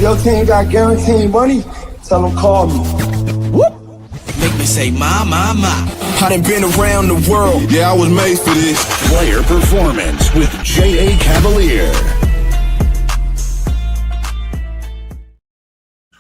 your team got guaranteed money, tell them call me. Whoop. Make me say, my. I done been around the world. Yeah, I was made for this. Player Performance with J.A. Cavalier.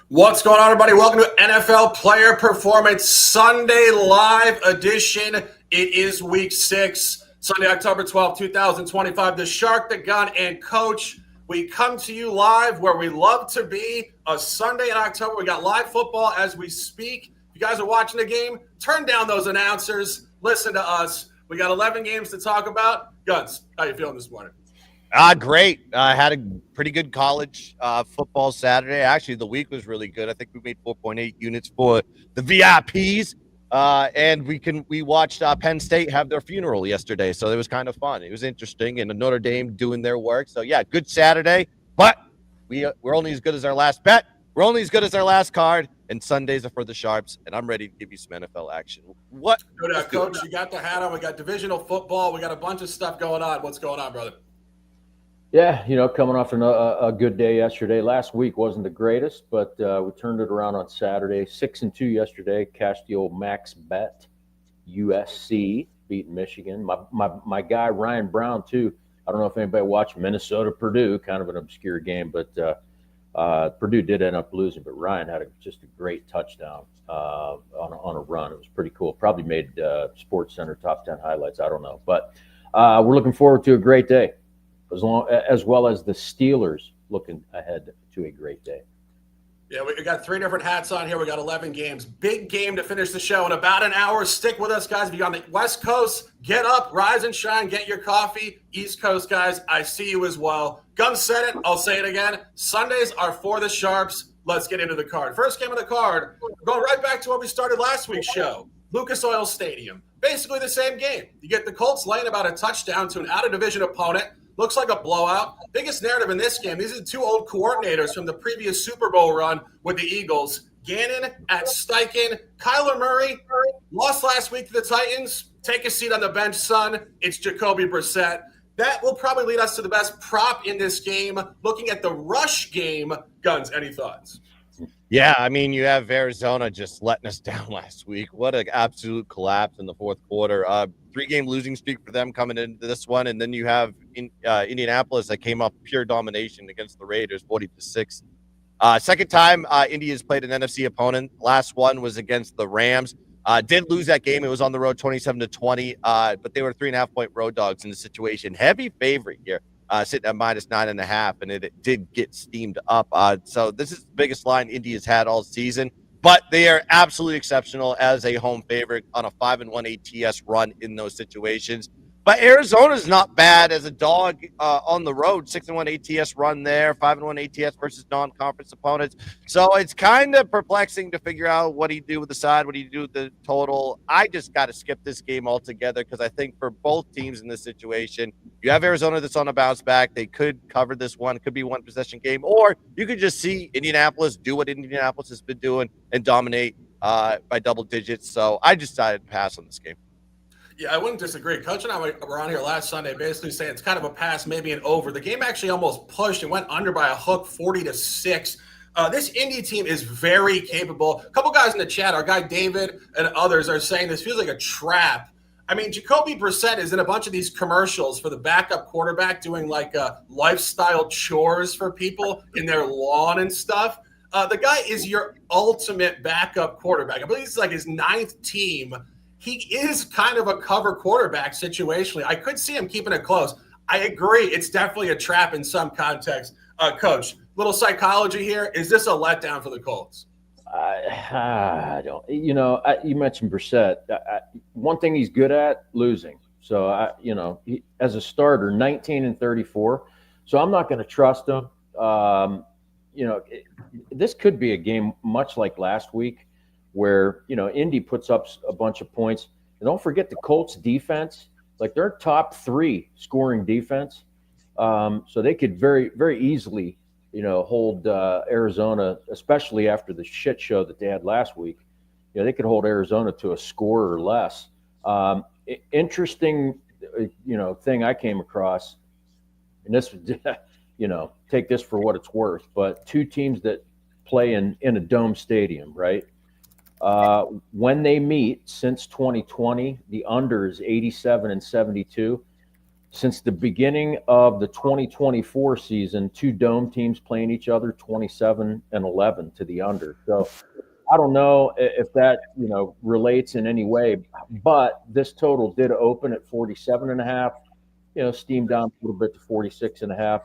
What's going on, everybody? Welcome to NFL Player Performance Sunday Live Edition. It is Week 6, Sunday, October 12, 2025. The Shark, the Gun, and Coach. We come to you live where we love to be. A Sunday in October. We got live football as we speak. If you guys are watching the game, turn down those announcers. Listen to us. We got 11 games to talk about. Guns, how you feeling this morning? Great. I had a pretty good college football Saturday. Actually, the week was really good. I think we made 4.8 units for the VIPs. And we watched Penn State have their funeral yesterday, so it was kind of fun. It was interesting, and Notre Dame doing their work. So, yeah, good Saturday. But we're only as good as our last bet. We're only as good as our last card, and Sundays are for the Sharps, and I'm ready to give you some NFL action. What? Good, Coach, you got the hat on. We got divisional football. We got a bunch of stuff going on. What's going on, brother? Yeah, coming off a good day yesterday. Last week wasn't the greatest, but we turned it around on Saturday. 6-2 yesterday. Cashed the old max bet. USC beating Michigan. My guy Ryan Brown too. I don't know if anybody watched Minnesota Purdue. Kind of an obscure game, but Purdue did end up losing. But Ryan had just a great touchdown on a run. It was pretty cool. Probably made Sports Center top 10 highlights. I don't know, but we're looking forward to a great day. As well as the Steelers looking ahead to a great day. Yeah, we got 3 different hats on here. We got 11 games. Big game to finish the show in about an hour. Stick with us, guys. If you're on the West Coast, get up, rise and shine, get your coffee. East Coast, guys, I see you as well. Gun said it. I'll say it again. Sundays are for the Sharps. Let's get into the card. First game of the card, we're going right back to where we started last week's show. Lucas Oil Stadium. Basically the same game. You get the Colts laying about a touchdown to an out-of-division opponent. Looks like a blowout. Biggest narrative in this game, these are the 2 old coordinators from the previous Super Bowl run with the Eagles. Gannon at Steichen. Kyler Murray lost last week to the Titans. Take a seat on the bench, son. It's Jacoby Brissett. That will probably lead us to the best prop in this game. Looking at the rush game, Guns, any thoughts? Yeah, I mean, you have Arizona just letting us down last week. What an absolute collapse in the fourth quarter. 3-game losing streak for them coming into this one. And then you have Indianapolis that came up pure domination against the Raiders, 40-6. Second time India's played an NFC opponent. Last one was against the Rams. Did lose that game. It was on the road 27-20, but they were 3.5-point road dogs in the situation. Heavy favorite here. Sitting at -9.5, and it did get steamed up. So this is the biggest line India's had all season, but they are absolutely exceptional as a home favorite on a 5-1 ATS run in those situations. But Arizona's not bad as a dog on the road. 6-1 ATS run there, 5-1 ATS versus non-conference opponents. So it's kind of perplexing to figure out what do you do with the side, what do you do with the total. I just got to skip this game altogether because I think for both teams in this situation, you have Arizona that's on a bounce back. They could cover this one. It could be one possession game, or you could just see Indianapolis do what Indianapolis has been doing and dominate by double digits. So I just decided to pass on this game. Yeah, I wouldn't disagree. Coach and I were on here last Sunday basically saying it's kind of a pass, maybe an over. The game actually almost pushed and went under by a hook, 40-6. This Indy team is very capable. A couple guys in the chat, our guy David and others are saying this feels like a trap. I mean, Jacoby Brissett is in a bunch of these commercials for the backup quarterback doing like lifestyle chores for people in their lawn and stuff. The guy is your ultimate backup quarterback. I believe it's like his 9th team. He is kind of a cover quarterback situationally. I could see him keeping it close. I agree. It's definitely a trap in some context. Coach, little psychology here. Is this a letdown for the Colts? I don't. You mentioned Brissett. One thing he's good at, losing. So, he, as a starter, 19-34. So I'm not going to trust him. This could be a game much like last week, where, Indy puts up a bunch of points. And don't forget the Colts defense, like they're top 3 scoring defense. So they could very, very easily, hold Arizona, especially after the shit show that they had last week. They could hold Arizona to a score or less. Interesting, thing I came across, and this take this for what it's worth, but two teams that play in a dome stadium, right? When they meet since 2020, the under is 87 and 72. Since the beginning of the 2024 season, two dome teams playing each other 27 and 11 to the under. So I don't know if that, relates in any way, but this total did open at 47.5, steamed down a little bit to 46.5.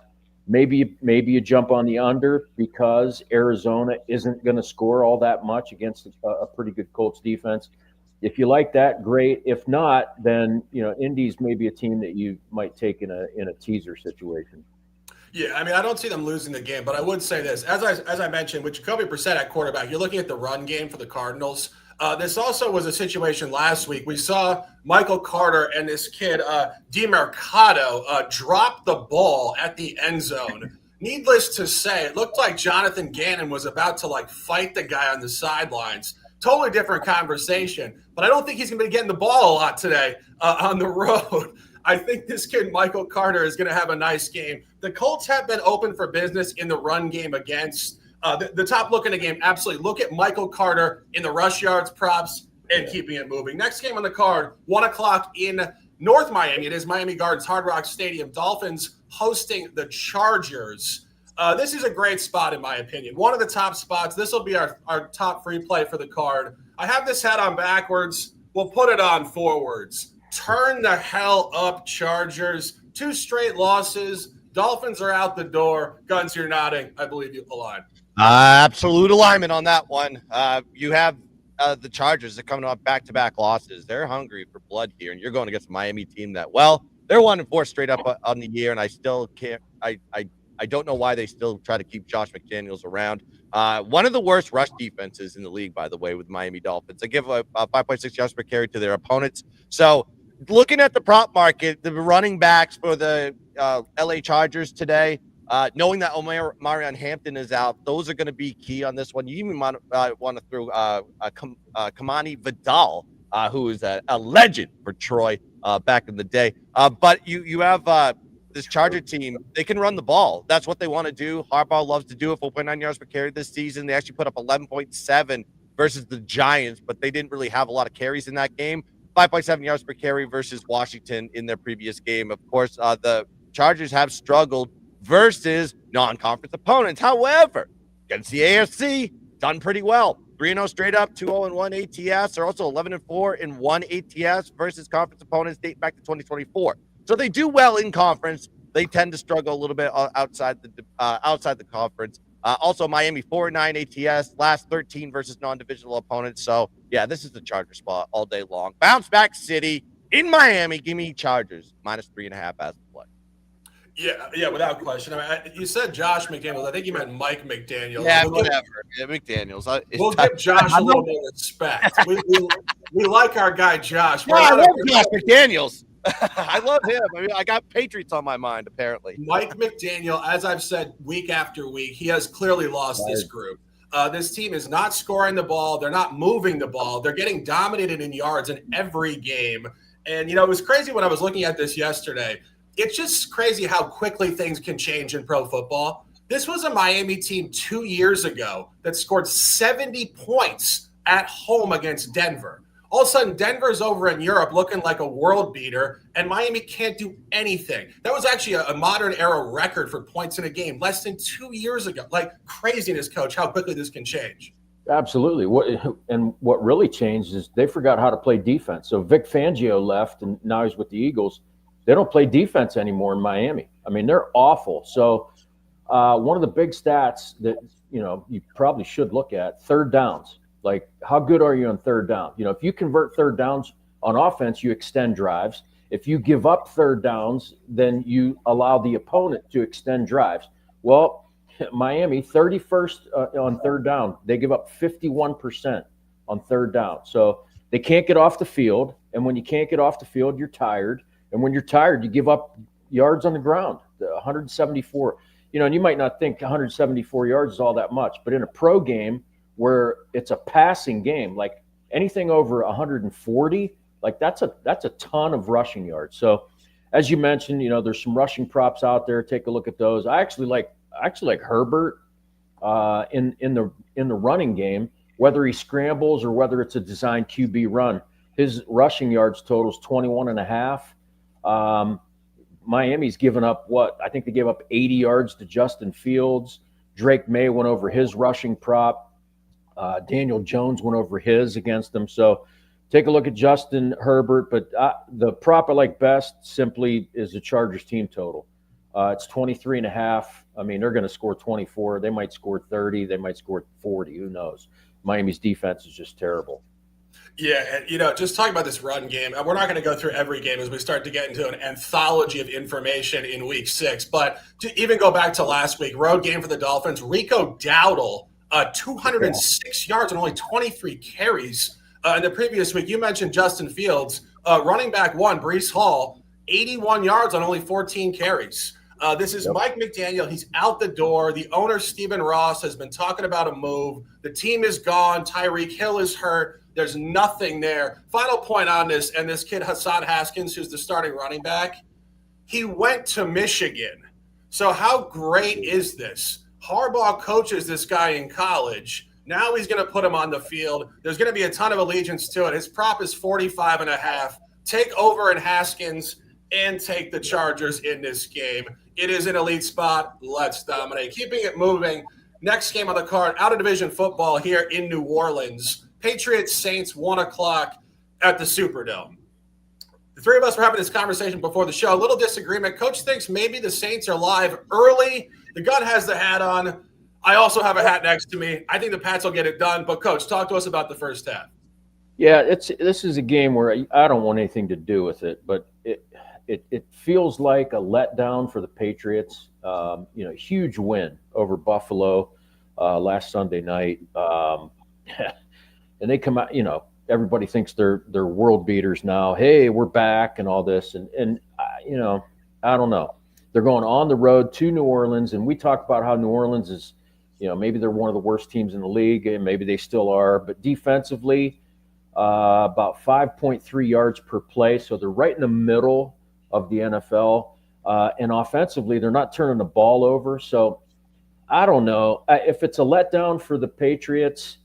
Maybe you jump on the under because Arizona isn't going to score all that much against a pretty good Colts defense. If you like that, great. If not, then Indy's maybe a team that you might take in a teaser situation. Yeah, I mean, I don't see them losing the game, but I would say this. As I mentioned, with Jacoby Brissett at quarterback, you're looking at the run game for the Cardinals. This also was a situation last week. We saw Michael Carter and this kid, DeMercado, drop the ball at the end zone. Needless to say, it looked like Jonathan Gannon was about to, fight the guy on the sidelines. Totally different conversation, but I don't think he's going to be getting the ball a lot today on the road. I think this kid, Michael Carter, is going to have a nice game. The Colts have been open for business in the run game against the top look in the game. Absolutely. Look at Michael Carter in the rush yards, props, and keeping it moving. Next game on the card, 1 o'clock in North Miami. It is Miami Gardens, Hard Rock Stadium. Dolphins hosting the Chargers. This is a great spot, in my opinion. One of the top spots. This will be our top free play for the card. I have this hat on backwards. We'll put it on forwards. Turn the hell up, Chargers. 2 straight losses. Dolphins are out the door. Guns, you're nodding. I believe you align. Absolute alignment on that one. You have the Chargers that are coming off back-to-back losses. They're hungry for blood here, and you're going against a Miami team that, they're 1-4 straight up on the year, and I still can't – I don't know why they still try to keep Josh McDaniels around. One of the worst rush defenses in the league, by the way, with Miami Dolphins. They give 5.6 yards per carry to their opponents. So looking at the prop market, the running backs for the LA Chargers today, knowing that Marion Hampton is out, those are going to be key on this one. You even want to throw Kamani Vidal, who is a legend for Troy back in the day. But you have this Charger team, they can run the ball. That's what they want to do. Harbaugh loves to do it. 4.9 yards per carry this season. They actually put up 11.7 versus the Giants, but they didn't really have a lot of carries in that game. 5.7 yards per carry versus Washington in their previous game. Of course, the Chargers have struggled versus non-conference opponents. However, against the AFC, done pretty well. 3-0 straight up, 2-0-1 ATS. They're also 11-4 in 1 ATS versus conference opponents dating back to 2024. So they do well in conference. They tend to struggle a little bit outside the conference. Also, Miami 4-9 ATS, last 13 versus non-divisional opponents. So, yeah, this is the Charger spot all day long. Bounce back city in Miami. Give me Chargers -3.5 as the play. Yeah, without question. I mean, you said Josh McDaniels. I think you meant Mike McDaniels. Yeah, whatever. McDaniels. We'll give Josh a little more respect. We like our guy Josh. Yeah, I love Josh McDaniels. I love him. I mean, I got Patriots on my mind, apparently. Mike McDaniel, as I've said week after week, he has clearly lost this group. This team is not scoring the ball. They're not moving the ball. They're getting dominated in yards in every game. And, it was crazy when I was looking at this yesterday. It's just crazy how quickly things can change in pro football. This was a Miami team 2 years ago that scored 70 points at home against Denver. All of a sudden, Denver's over in Europe looking like a world beater, and Miami can't do anything. That was actually a modern era record for points in a game less than 2 years ago. Like craziness, Coach, how quickly this can change. Absolutely. What really changed is they forgot how to play defense. So Vic Fangio left, and now he's with the Eagles. They don't play defense anymore in Miami. I mean, they're awful. So one of the big stats that, you probably should look at, third downs. Like, how good are you on third down? If you convert third downs on offense, you extend drives. If you give up third downs, then you allow the opponent to extend drives. Well, Miami, 31st on third down. They give up 51% on third down. So they can't get off the field. And when you can't get off the field, you're tired. And when you're tired, you give up yards on the ground, 174. And you might not think 174 yards is all that much, but in a pro game where it's a passing game, like anything over 140, like that's a ton of rushing yards. So as you mentioned, there's some rushing props out there. Take a look at those. I actually like Herbert in the running game, whether he scrambles or whether it's a designed QB run. His rushing yards totals 21.5. Miami's given up I think they gave up 80 yards to Justin Fields. Drake May went over his rushing prop. Daniel Jones went over his against them. So take a look at Justin Herbert. But the prop I like best simply is the Chargers team total. It's 23.5. I mean, they're going to score 24. They might score 30. They might score 40. Who knows? Miami's defense is just terrible. Yeah, and just talking about this run game, we're not going to go through every game as we start to get into an anthology of information in Week 6. But to even go back to last week, road game for the Dolphins, Rico Dowdle, 206 yards and only 23 carries. In the previous week, you mentioned Justin Fields, running back one, Breece Hall, 81 yards on only 14 carries. This is Mike McDaniel. He's out the door. The owner, Stephen Ross, has been talking about a move. The team is gone. Tyreek Hill is hurt. There's nothing there. Final point on this, and this kid, Hassan Haskins, who's the starting running back, he went to Michigan. So how great is this? Harbaugh coaches this guy in college. Now he's going to put him on the field. There's going to be a ton of allegiance to it. His prop is 45.5. Take over in Haskins and take the Chargers in this game. It is an elite spot. Let's dominate. Keeping it moving. Next game on the card, out-of-division football here in New Orleans. Patriots Saints, 1 o'clock at the Superdome. The three of us were having this conversation before the show. A little disagreement. Coach thinks maybe the Saints are live early. The gun has the hat on. I also have a hat next to me. I think the Pats will get it done. But, Coach, talk to us about the first half. Yeah, this is a game where I don't want anything to do with it, but it feels like a letdown for the Patriots. Huge win over Buffalo last Sunday night. And they come out, everybody thinks they're world beaters now. Hey, we're back and all this. And I don't know. They're going on the road to New Orleans. And we talked about how New Orleans is, maybe they're one of the worst teams in the league, and maybe they still are. But defensively, about 5.3 yards per play. So they're right in the middle of the NFL. And offensively, they're not turning the ball over. So I don't know. If it's a letdown for the Patriots,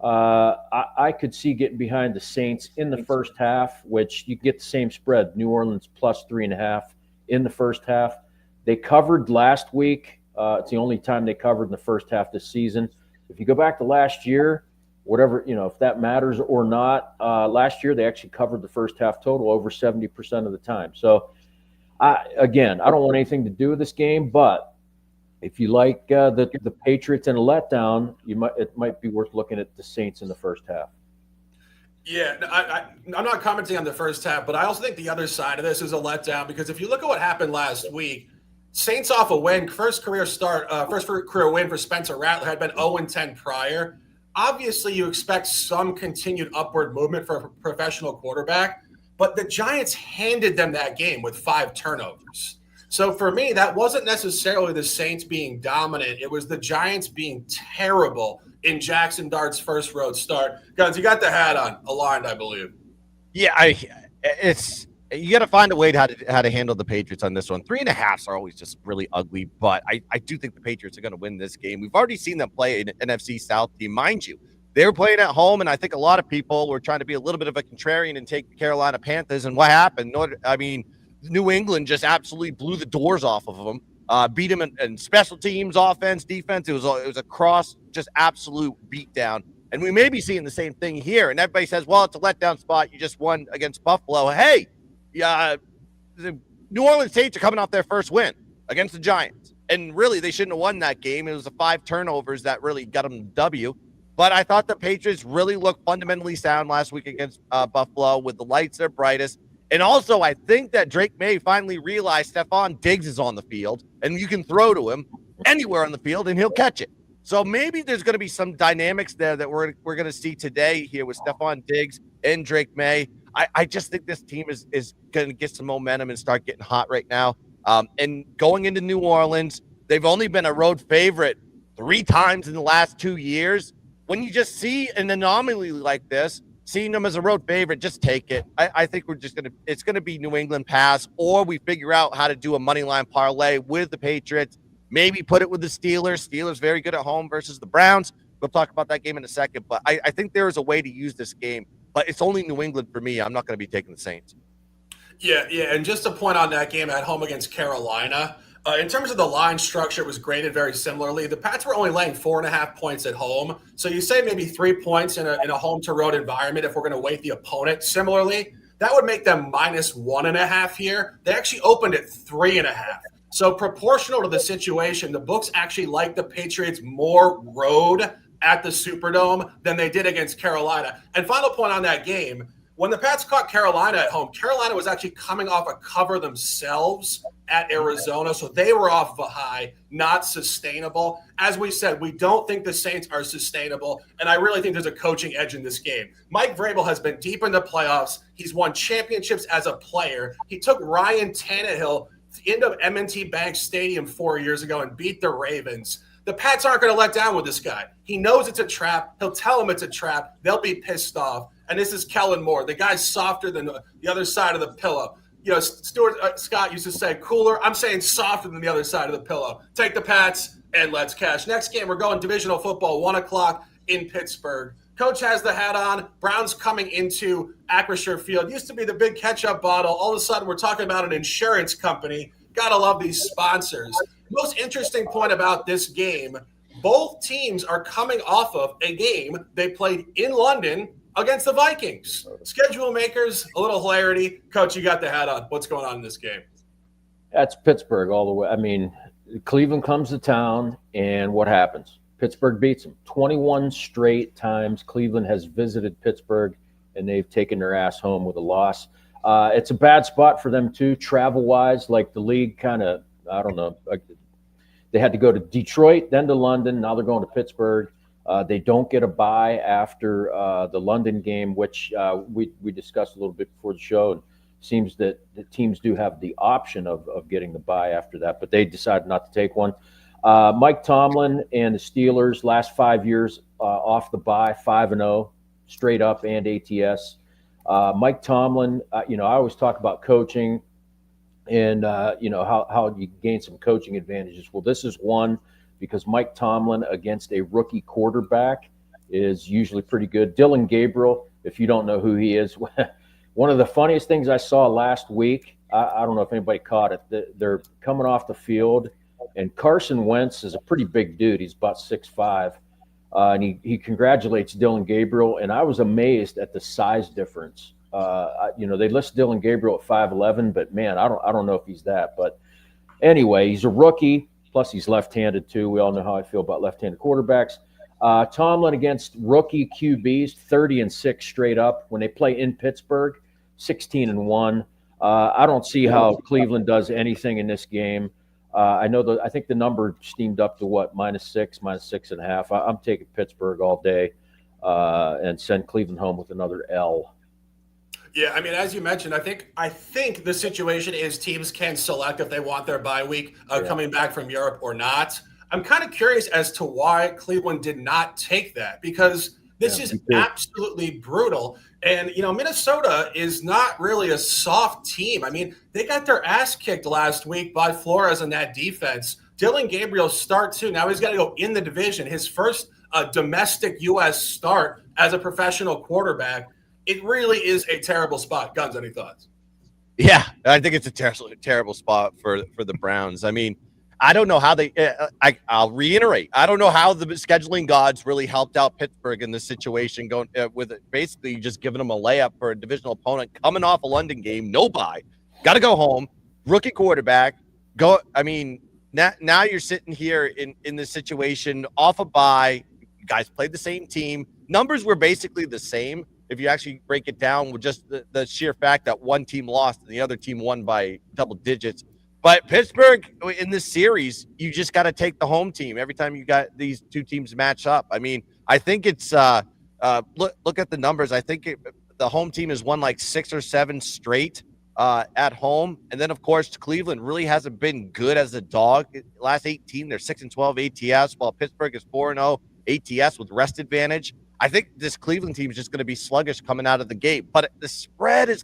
I could see getting behind the Saints in the first half, which you get the same spread, New Orleans plus 3.5 in the first half. They covered last week. It's the only time they covered in the first half this season. If you go back to last year, whatever, if that matters or not, last year they actually covered the first half total over 70% of the time. So, I don't want anything to do with this game, but if you like the Patriots and a letdown, it might be worth looking at the Saints in the first half. Yeah, I'm not commenting on the first half, but I also think the other side of this is a letdown because if you look at what happened last week, Saints off a win, first career win for Spencer Rattler, had been 0-10 prior. Obviously, you expect some continued upward movement for a professional quarterback, but the Giants handed them that game with 5 turnovers. So for me, that wasn't necessarily the Saints being dominant. It was the Giants being terrible in Jackson Dart's first road start. Guys, you got the hat on, aligned, I believe. Yeah, you got to find a way how to handle the Patriots on this one. 3.5s are always just really ugly, but I do think the Patriots are going to win this game. We've already seen them play an NFC South team, mind you. They were playing at home, and I think a lot of people were trying to be a little bit of a contrarian and take the Carolina Panthers. And what happened? New England just absolutely blew the doors off of them, beat them in special teams, offense, defense. It was a cross, just absolute beatdown. And we may be seeing the same thing here. And everybody says, well, it's a letdown spot. You just won against Buffalo. Hey, the New Orleans Saints are coming off their first win against the Giants. And really, they shouldn't have won that game. It was the 5 turnovers that really got them the W. But I thought the Patriots really looked fundamentally sound last week against Buffalo with the lights their brightest. And also, I think that Drake May finally realized Stephon Diggs is on the field, and you can throw to him anywhere on the field, and he'll catch it. So maybe there's going to be some dynamics there that we're going to see today here with Stephon Diggs and Drake May. I just think this team is going to get some momentum and start getting hot right now. And going into New Orleans, they've only been a road favorite 3 times in the last 2 years. When you just see an anomaly like this, seeing them as a road favorite, just take it. I think it's going to be New England pass, or we figure out how to do a money line parlay with the Patriots, maybe put it with the Steelers. Steelers very good at home versus the Browns. We'll talk about that game in a second, but I think there is a way to use this game, but it's only New England for me. I'm not going to be taking the Saints. Yeah, and just a point on that game at home against Carolina. In terms of the line structure, it was graded very similarly. The Pats were only laying 4.5 points at home. So you say maybe 3 points in a home-to-road environment if we're going to weight the opponent similarly. That would make them -1.5 here. They actually opened at 3.5. So proportional to the situation, the books actually like the Patriots more road at the Superdome than they did against Carolina. And final point on that game, when the Pats caught Carolina at home, Carolina was actually coming off a cover themselves at Arizona, so they were off of a high, not sustainable. As we said, we don't think the Saints are sustainable, and I really think there's a coaching edge in this game. Mike Vrabel has been deep in the playoffs. He's won championships as a player. He took Ryan Tannehill into M&T Bank Stadium 4 years ago and beat the Ravens. The Pats aren't going to let down with this guy. He knows it's a trap. He'll tell them it's a trap. They'll be pissed off. And this is Kellen Moore. The guy's softer than the other side of the pillow. You know, Stuart Scott used to say cooler. I'm saying softer than the other side of the pillow. Take the Pats and let's cash. Next game, we're going divisional football, 1 o'clock in Pittsburgh. Coach has the hat on. Browns coming into Acrisure Field. Used to be the big ketchup bottle. All of a sudden, we're talking about an insurance company. Gotta love these sponsors. Most interesting point about this game, both teams are coming off of a game they played in London against the Vikings. Schedule makers, a little hilarity. Coach, you got the hat on. What's going on in this game? That's Pittsburgh all the way. I mean, Cleveland comes to town, and what happens? Pittsburgh beats them. 21 straight times Cleveland has visited Pittsburgh, and they've taken their ass home with a loss. It's a bad spot for them, too, travel-wise. Like the league kind of, I don't know, they had to go to Detroit, then to London. Now they're going to Pittsburgh. They don't get a bye after the London game, which we discussed a little bit before the show. It seems that the teams do have the option of getting the bye after that, but they decided not to take one. Mike Tomlin and the Steelers, last 5 years off the bye, 5-0, straight up and ATS. Mike Tomlin, I always talk about coaching and, how you gain some coaching advantages. Well, this is one, because Mike Tomlin against a rookie quarterback is usually pretty good. Dylan Gabriel, if you don't know who he is, one of the funniest things I saw last week, I don't know if anybody caught it, they're coming off the field, and Carson Wentz is a pretty big dude. He's about 6'5", and he congratulates Dylan Gabriel, and I was amazed at the size difference. They list Dylan Gabriel at 5'11", but, man, I don't know if he's that. But anyway, he's a rookie. Plus, he's left-handed, too. We all know how I feel about left-handed quarterbacks. Tomlin against rookie QBs, 30-6 straight up. When they play in Pittsburgh, 16-1. I don't see how Cleveland does anything in this game. I think the number steamed up to, -6, -6.5. I'm taking Pittsburgh all day and send Cleveland home with another L. Yeah, I mean, as you mentioned, I think the situation is teams can select if they want their bye week coming back from Europe or not. I'm kind of curious as to why Cleveland did not take that, because this is absolutely brutal. And, Minnesota is not really a soft team. I mean, they got their ass kicked last week by Flores and that defense. Dylan Gabriel start too. Now he's got to go in the division. His first domestic U.S. start as a professional quarterback. It really is a terrible spot. Guns, any thoughts? Yeah, I think it's a terrible spot for the Browns. I mean, I don't know how I'll reiterate. I don't know how the scheduling gods really helped out Pittsburgh in this situation, going with it, basically just giving them a layup for a divisional opponent coming off a London game, no bye, got to go home, rookie quarterback. Go. I mean, now you're sitting here in this situation off a bye. You guys played the same team. Numbers were basically the same. If you actually break it down with just the sheer fact that one team lost and the other team won by double digits. But Pittsburgh, in this series, you just got to take the home team every time you got these two teams match up. I mean, I think it's look at the numbers. I think the home team has won like 6 or 7 straight at home. And then, of course, Cleveland really hasn't been good as a dog. Last 18, they're 6-12 ATS, while Pittsburgh is 4-0 ATS with rest advantage. I think this Cleveland team is just going to be sluggish coming out of the gate. But the spread is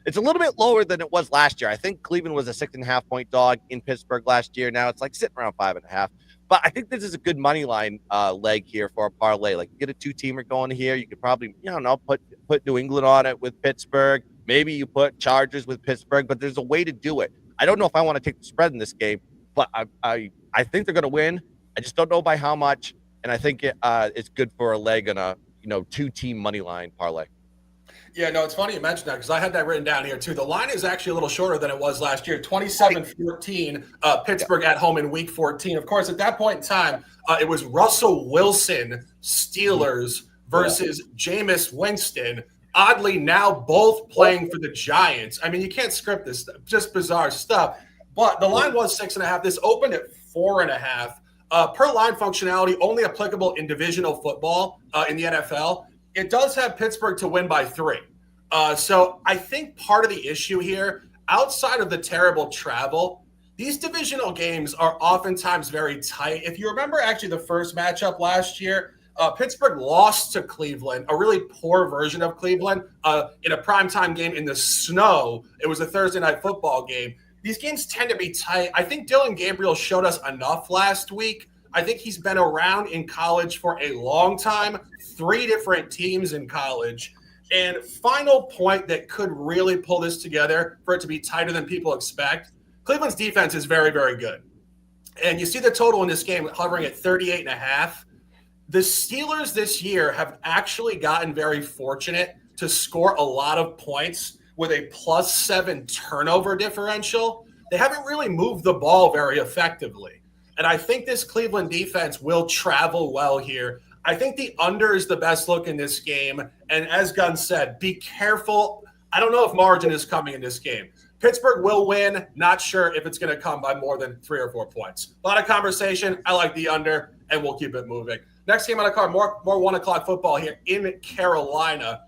it's a little bit lower than it was last year. I think Cleveland was a 6.5-point dog in Pittsburgh last year. Now it's like sitting around 5.5. But I think this is a good money line leg here for a parlay. Like, you get a two-teamer going here. You could probably, put New England on it with Pittsburgh. Maybe you put Chargers with Pittsburgh, but there's a way to do it. I don't know if I want to take the spread in this game, but I think they're going to win. I just don't know by how much, and I think it's good for a leg on a two-team money line parlay. Yeah, no, it's funny you mentioned that because I had that written down here too. The line is actually a little shorter than it was last year, 27-14, Pittsburgh at home in Week 14. Of course, at that point in time, it was Russell Wilson Steelers versus Jameis Winston. Oddly, now both playing for the Giants. I mean, you can't script this stuff, just bizarre stuff. But the line was 6.5. This opened at 4.5. Per line functionality, only applicable in divisional football in the NFL. It does have Pittsburgh to win by 3. So I think part of the issue here, outside of the terrible travel, these divisional games are oftentimes very tight. If you remember actually the first matchup last year, Pittsburgh lost to Cleveland, a really poor version of Cleveland, in a primetime game in the snow. It was a Thursday night football game. These games tend to be tight. I think Dylan Gabriel showed us enough last week. I think he's been around in college for a long time, 3 different teams in college. And final point that could really pull this together for it to be tighter than people expect, Cleveland's defense is very, very good. And you see the total in this game hovering at 38.5. The Steelers this year have actually gotten very fortunate to score a lot of points with a +7 turnover differential. They haven't really moved the ball very effectively. And I think this Cleveland defense will travel well here. I think the under is the best look in this game. And as Gunn said, be careful. I don't know if margin is coming in this game. Pittsburgh will win. Not sure if it's going to come by more than 3 or 4 points. A lot of conversation. I like the under, and we'll keep it moving. Next game on the card, more 1 o'clock football here in Carolina.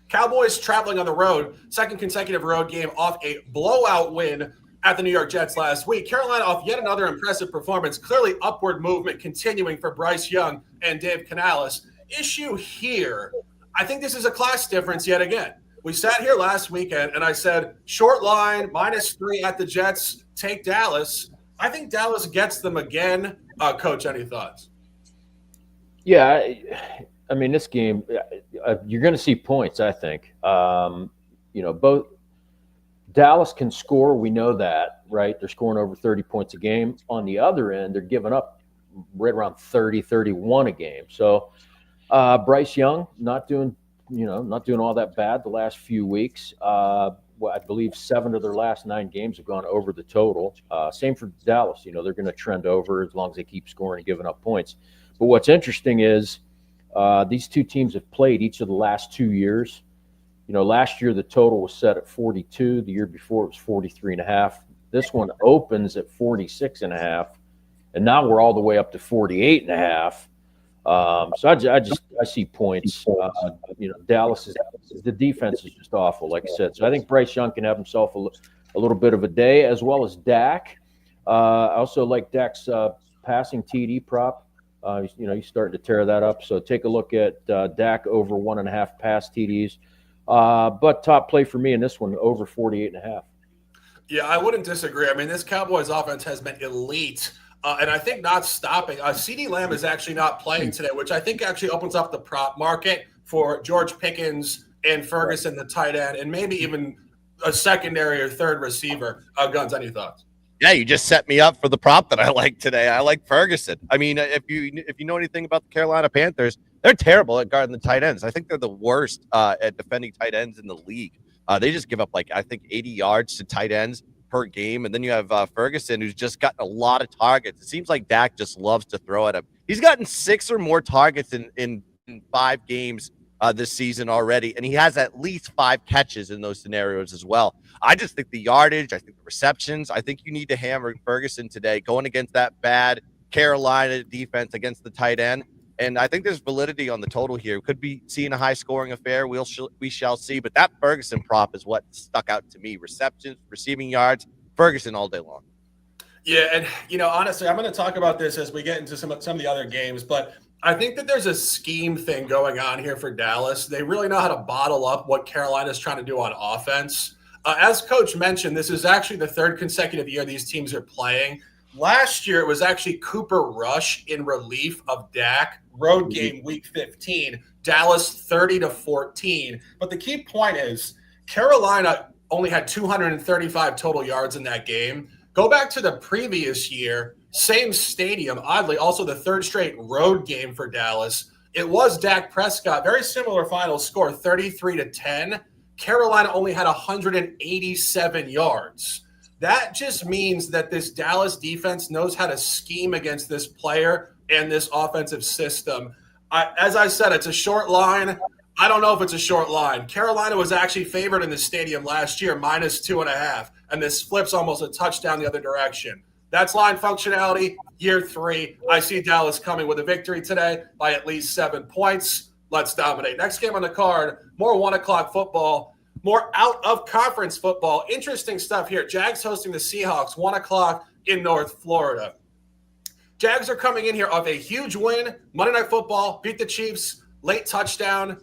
Cowboys traveling on the road, second consecutive road game off a blowout win at the New York Jets last week. Carolina off yet another impressive performance. Clearly upward movement continuing for Bryce Young and Dave Canales. Issue here, I think this is a class difference yet again. We sat here last weekend and I said, short line, -3 at the Jets, take Dallas. I think Dallas gets them again. Coach, any thoughts? Yeah, I mean, this game, you're going to see points, I think. Both Dallas can score. We know that, right? They're scoring over 30 points a game. On the other end, they're giving up right around 30, 31 a game. So Bryce Young not doing all that bad the last few weeks. I believe 7 of their last 9 games have gone over the total. Same for Dallas. They're going to trend over as long as they keep scoring and giving up points. But what's interesting is these two teams have played each of the last 2 years. Last year the total was set at 42. The year before it was 43.5. This one opens at 46.5, and now we're all the way up to 48.5. So I see points. Dallas the defense is just awful, like I said. So I think Bryce Young can have himself a little bit of a day, as well as Dak. I also like Dak's passing TD prop. He's starting to tear that up. So take a look at Dak over 1.5 pass TDs. But top play for me in this one, over 48.5. Yeah, I wouldn't disagree. I mean, this Cowboys offense has been elite. And I think not stopping. CeeDee Lamb is actually not playing today, which I think actually opens up the prop market for George Pickens and Ferguson, the tight end, and maybe even a secondary or third receiver. Guns, any thoughts? Yeah, you just set me up for the prop that I like today. I like Ferguson. I mean, if you know anything about the Carolina Panthers, they're terrible at guarding the tight ends. I think they're the worst at defending tight ends in the league. They just give up 80 yards to tight ends per game. And then you have Ferguson, who's just gotten a lot of targets. It seems like Dak just loves to throw at him. He's gotten 6 or more targets in 5 games this season already, and he has at least 5 catches in those scenarios as well. I just think the yardage, I think the receptions, I think you need to hammer Ferguson today going against that bad Carolina defense against the tight end. And I think there's validity on the total here. Could be seeing a high-scoring affair. We shall see. But that Ferguson prop is what stuck out to me. Receptions, receiving yards, Ferguson all day long. Yeah, and honestly, I'm going to talk about this as we get into some of the other games. But I think that there's a scheme thing going on here for Dallas. They really know how to bottle up what Carolina's trying to do on offense. As Coach mentioned, this is actually the third consecutive year these teams are playing. Last year, it was actually Cooper Rush in relief of Dak. Road game week 15, Dallas 30-14. But the key point is Carolina only had 235 total yards in that game. Go back to the previous year, same stadium, oddly, also the third straight road game for Dallas. It was Dak Prescott, very similar final score, 33-10. Carolina only had 187 yards. That just means that this Dallas defense knows how to scheme against this player and this offensive system. As I said, it's a short line. I don't know if it's a short line. Carolina was actually favored in the stadium last year, -2.5, and this flips almost a touchdown the other direction. That's line functionality, year 3. I see Dallas coming with a victory today by at least 7 points. Let's dominate. Next game on the card, more 1 o'clock football, more out-of-conference football. Interesting stuff here. Jags hosting the Seahawks, 1 o'clock in North Florida. Jags are coming in here off a huge win. Monday Night Football, beat the Chiefs, late touchdown.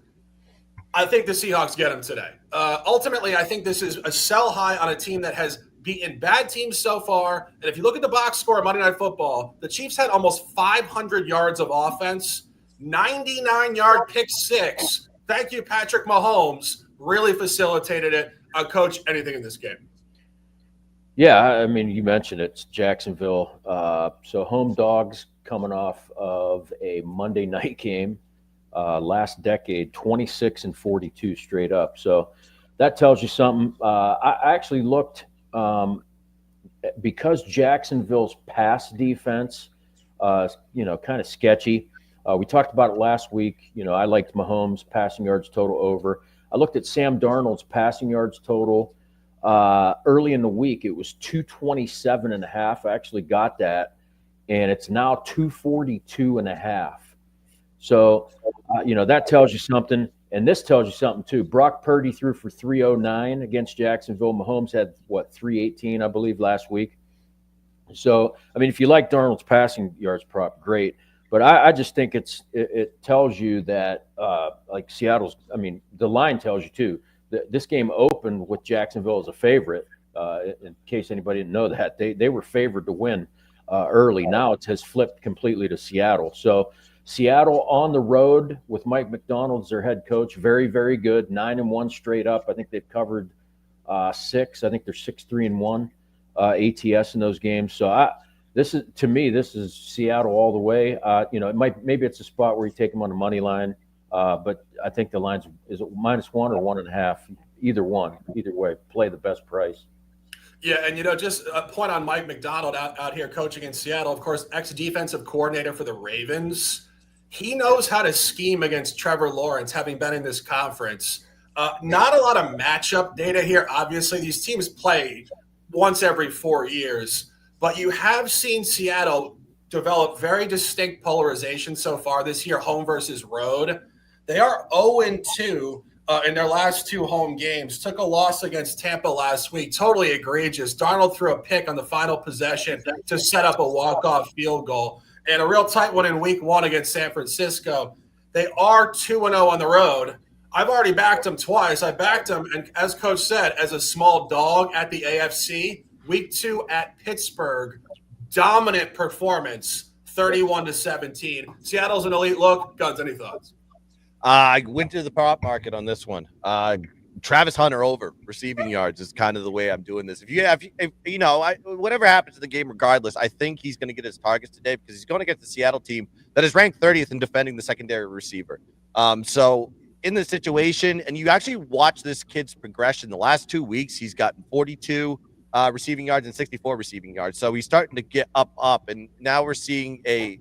I think the Seahawks get them today. Ultimately, I think this is a sell high on a team that has beaten bad teams so far. And if you look at the box score of Monday Night Football, the Chiefs had almost 500 yards of offense, 99-yard pick six. Thank you, Patrick Mahomes. Really facilitated it. Coach, anything in this game? Yeah, I mean, you mentioned it. It's Jacksonville. So home dogs coming off of a Monday night game. Last decade, 26-42 straight up. So that tells you something. I actually looked because Jacksonville's pass defense, kind of sketchy. We talked about it last week. I liked Mahomes' passing yards total over. I looked at Sam Darnold's passing yards total early in the week. It was 227.5. I actually got that, and it's now 242.5. So, that tells you something. And this tells you something, too. Brock Purdy threw for 309 against Jacksonville. Mahomes had, 318, I believe, last week. So, I mean, if you like Darnold's passing yards prop, great. But I just think it tells you that, Seattle's – I mean, the line tells you, too. This game opened with Jacksonville as a favorite. In case anybody didn't know that. They were favored to win early. Now it has flipped completely to Seattle. So – Seattle on the road with Mike McDonald as their head coach, very, very good, 9-1 straight up. I think they've covered 6. I think they're 6-3-1 ATS in those games. So this is Seattle all the way. Maybe it's a spot where you take them on the money line, but I think the line's is it -1 or 1.5. Either way, play the best price. Yeah, and just a point on Mike McDonald out here coaching in Seattle. Of course, ex-defensive coordinator for the Ravens. He knows how to scheme against Trevor Lawrence, having been in this conference. Not a lot of matchup data here. Obviously, these teams play once every 4 years, but you have seen Seattle develop very distinct polarization so far this year, home versus road. They are 0-2 in their last 2 home games. Took a loss against Tampa last week. Totally egregious. Darnold threw a pick on the final possession to set up a walk-off field goal. And a real tight one in week 1 against San Francisco. They are 2-0 on the road. I've already backed them twice. I backed them, and as Coach said, as a small dog at the AFC. Week 2 at Pittsburgh. Dominant performance, 31-17. Seattle's an elite look. Guns, any thoughts? I went to the prop market on this one. Travis Hunter over receiving yards is kind of the way I'm doing this. Whatever happens to the game, regardless, I think he's going to get his targets today because he's going against the Seattle team that is ranked 30th in defending the secondary receiver. So in this situation, and you actually watch this kid's progression, the last 2 weeks, he's gotten 42 receiving yards and 64 receiving yards. So he's starting to get up, and now we're seeing a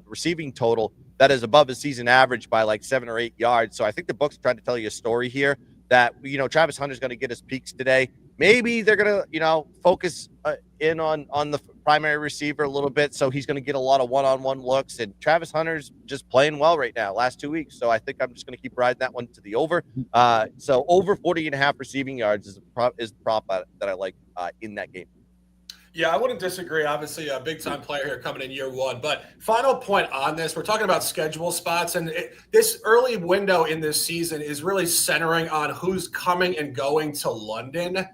receiving total that is above his season average by like 7 or 8 yards. So I think the book's trying to tell you a story here that, Travis Hunter's going to get his peaks today. Maybe they're going to, focus in on the primary receiver a little bit. So he's going to get a lot of one-on-one looks, and Travis Hunter's just playing well right now, last 2 weeks. So I think I'm just going to keep riding that one to the over. So over 40.5 receiving yards is the prop that I like in that game. Yeah, I wouldn't disagree. Obviously, a big-time player here coming in year one. But final point on this, we're talking about schedule spots, and this early window in this season is really centering on who's coming and going to London.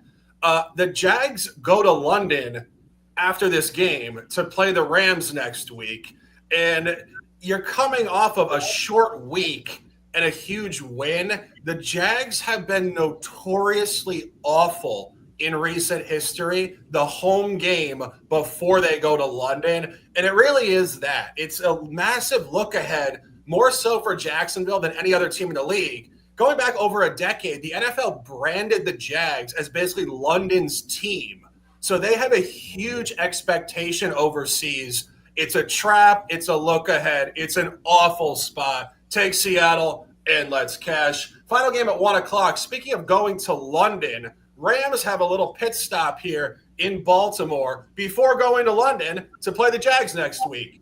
The Jags go to London after this game to play the Rams next week, and you're coming off of a short week and a huge win. The Jags have been notoriously awful in recent history, the home game before they go to London. And it really is that. It's a massive look ahead, more so for Jacksonville than any other team in the league. Going back over a decade, the NFL branded the Jags as basically London's team. So they have a huge expectation overseas. It's a trap. It's a look ahead. It's an awful spot. Take Seattle and let's cash. Final game at 1 o'clock. Speaking of going to London, Rams have a little pit stop here in Baltimore before going to London to play the Jags next week.